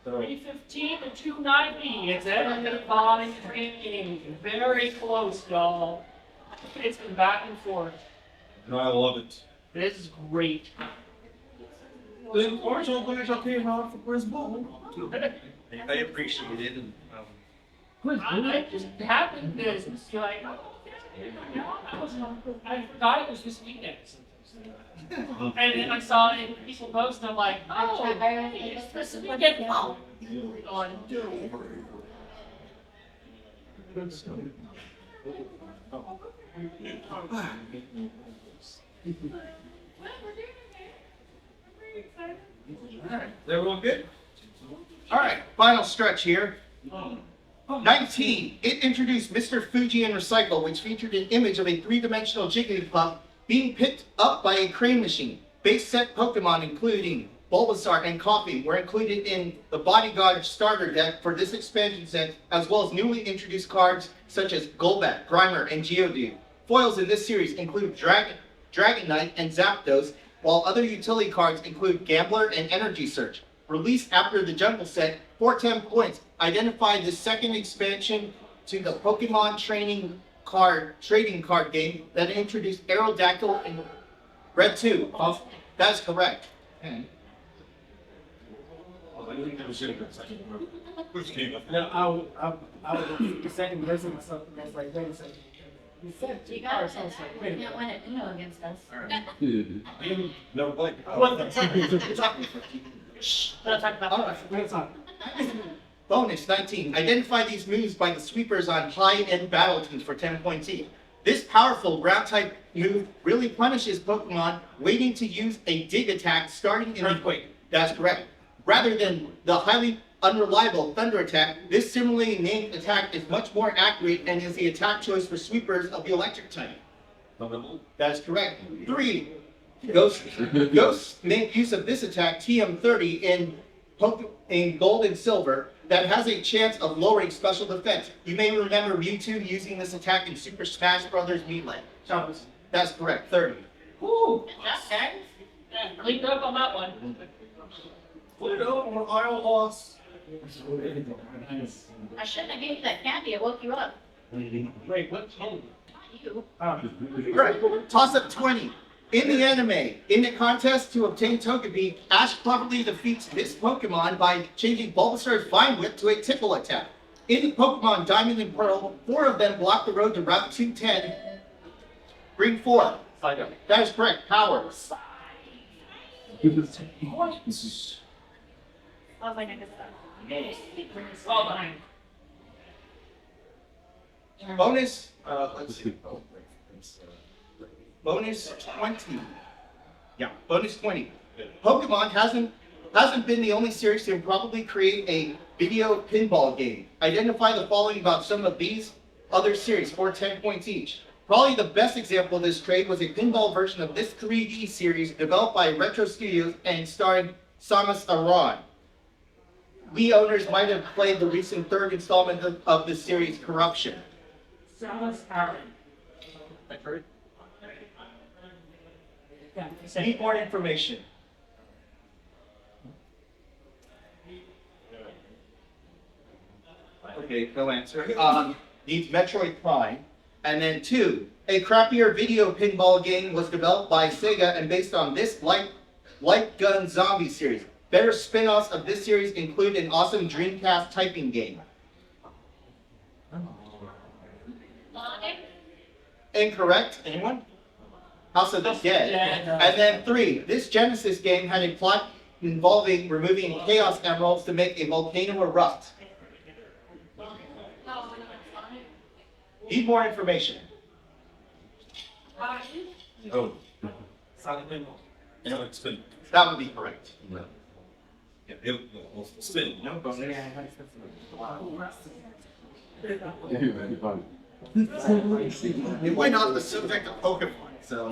315 to 290. It's everybody training. Very close, y'all. It's been back and forth. No, I love it. This is great. The original players are paying off for Chris Ball. I appreciate it. And, I just happened to be like, I forgot it was this weekend. And then I saw it, people post, and I'm like, oh, it's this weekend. Oh. Alright, is everyone good? Alright, final stretch here. 19. It introduced Mr. Fuji and Recycle, which featured an image of a 3-dimensional Jigglypuff being picked up by a crane machine. Base set Pokemon, including Bulbasaur and Coffee, were included in the Bodyguard starter deck for this expansion set, as well as newly introduced cards such as Golbat, Grimer, and Geodude. Foils in this series include Dragonite and Zapdos, while other utility cards include Gambler and Energy Search. Released after the Jungle set, for 10 points, identify the second expansion to the Pokemon trading card game that introduced Aerodactyl in Red 2. That's correct. No, I was the second person myself, and I was like, wait a second. You said You two got cards, it. I was like, You wait a can't minute. win it Uno against us. Never played. Alright. Wait a second. Bonus 19. Identify these moves by the sweepers on high-end battle teams for 10 points each. This powerful ground type move really punishes Pokemon waiting to use a dig attack starting in Earthquake. That's correct. Rather than the highly unreliable Thunder attack, this similarly named attack is much more accurate and is the attack choice for sweepers of the electric type. That's correct. 3. Ghosts make use of this attack, TM30, in Gold and Silver, that has a chance of lowering special defense. You may remember Mewtwo using this attack in Super Smash Bros. Melee. That's correct, 30. Woo! Okay. Yeah, cleaned up on that one. Put it up on Isle Loss. I shouldn't have given you that candy. It woke you up. Wait, what? Oh. Not you. Right. Toss up 20. In the anime, in the contest to obtain Togepi, Ash cleverly defeats this Pokemon by changing Bulbasaur's Vine Whip to a Tickle attack. In Pokemon Diamond and Pearl, 4 of them block the road to Route 210. Bring 4. That is correct. Powers. I was like, I guess Well done. Bonus. Let's see. Bonus 20. Yeah, bonus 20. Pokemon hasn't been the only series to probably create a video pinball game. Identify the following about some of these other series for 10 points each. Probably the best example of this trade was a pinball version of this 3D series developed by Retro Studios and starring Samus Aran. Wii owners might have played the recent 3rd installment of the series, Corruption. Samus Aran. Yeah, Need more information. Okay, no answer. Needs Metroid Prime. And then 2, a crappier video pinball game was developed by Sega and based on this Light Gun Zombie series. Better spin-offs of this series include an awesome Dreamcast typing game. Incorrect. Anyone? House of the Dead. And then 3, this Genesis game had a plot involving removing Chaos Emeralds to make a volcano erupt. Need more information. Oh. No, it's been. That would be correct. Yeah, it was spin. No bonus. It went off the subject of Pokemon, so.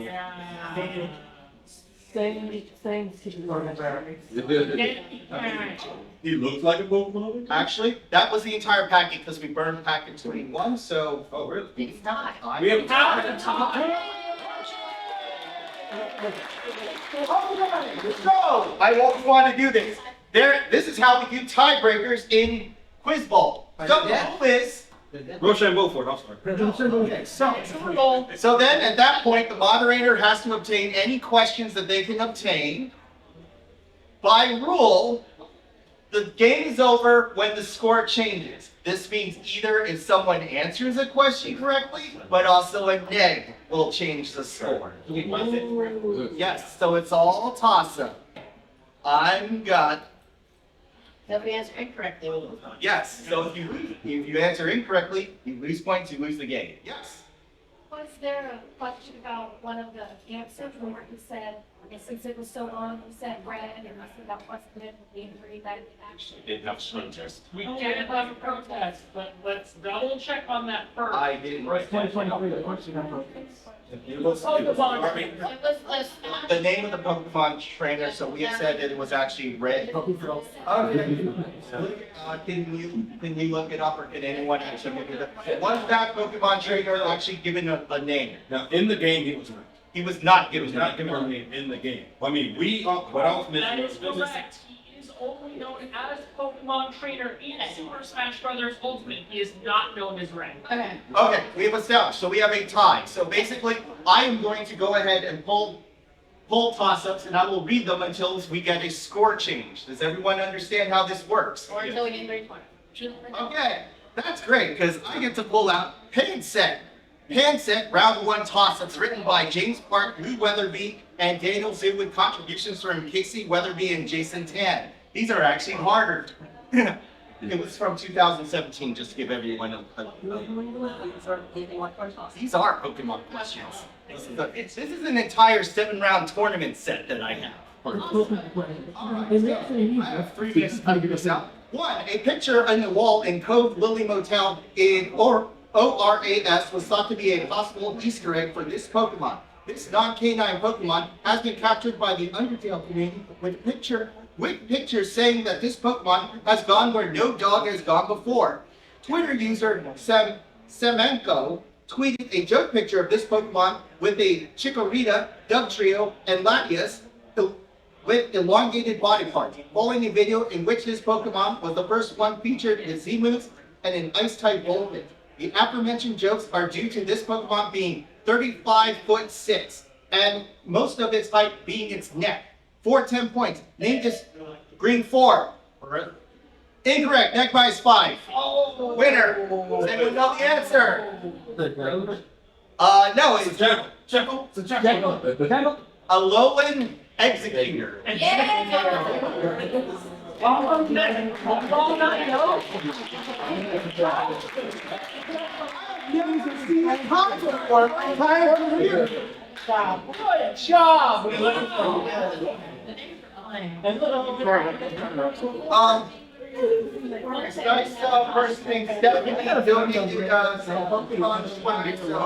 He looks like a Pokemon. Actually, that was the entire packet because we burned packet 21, so. Oh, really? It's not. We have So, I won't want to do this. This is how we do tiebreakers in Quiz Bowl. So, quiz. Rochambeau for it, I'm sorry. Okay, so then at that point, the moderator has to obtain any questions that they can obtain. By rule, the game is over when the score changes. This means either if someone answers a question correctly, but also a neg will change the score. Yes, so it's all toss-up. I'm got. If we answer incorrectly. Yes, so if you answer incorrectly, you lose points, you lose the game. Yes. Was there a question about one of the answers where you said, since it was so long, you said red, and you said that wasn't it, the injury that it actually Didn't have a protest. We did have a protest, but let's double check on that first. I didn't. The name of the Pokemon trainer, so we had said that it was actually Red. Can you look it up, or can anyone actually look it up? Was that Pokemon trainer actually given a name? Now, in the game, he was not. He was not It given was a not name. given a name in the game. I mean, what I was That missing is correct. He is only known as Pokemon Trainer in Super Smash Bros. Ultimate. He is not known as Red. Okay. Okay, we have established, so we have a tie. So basically, I am going to go ahead and pull toss-ups, and I will read them until we get a score change. Does everyone understand how this works? Or until we get 320. Okay, that's great, because I get to pull out Handset. Handset, round 1 toss-ups, written by James Park, Lou Weatherby, and Daniel Zhu, with contributions from Casey Weatherby and Jason Tan. These are actually harder. It was from 2017, just to give everyone these are Pokemon questions. This is an entire 7-round tournament set that I have. I have 3 things to figure this out. 1, a picture on the wall in Cove Lily Motel in ORAS was thought to be a possible Easter egg for this Pokemon. This non-canine Pokemon has been captured by the Undertale community with pictures saying that this Pokemon has gone where no dog has gone before. Twitter user Semenko tweeted a joke picture of this Pokemon with a Chikorita, Dugtrio, and Latias with elongated body parts, following a video in which this Pokemon was the first one featured in Z-moves and an Ice-type Vulpix. The aforementioned jokes are due to this Pokemon being 35'6", and most of its height being its neck. 10 points. Name this green 4. Incorrect. Neck by 5. Winner. Does anyone know the answer? No, it's Jekyll? It's a Jekyll. a lowland executor. Good job! Nice first thing. Definitely donated some Pokemon swag, so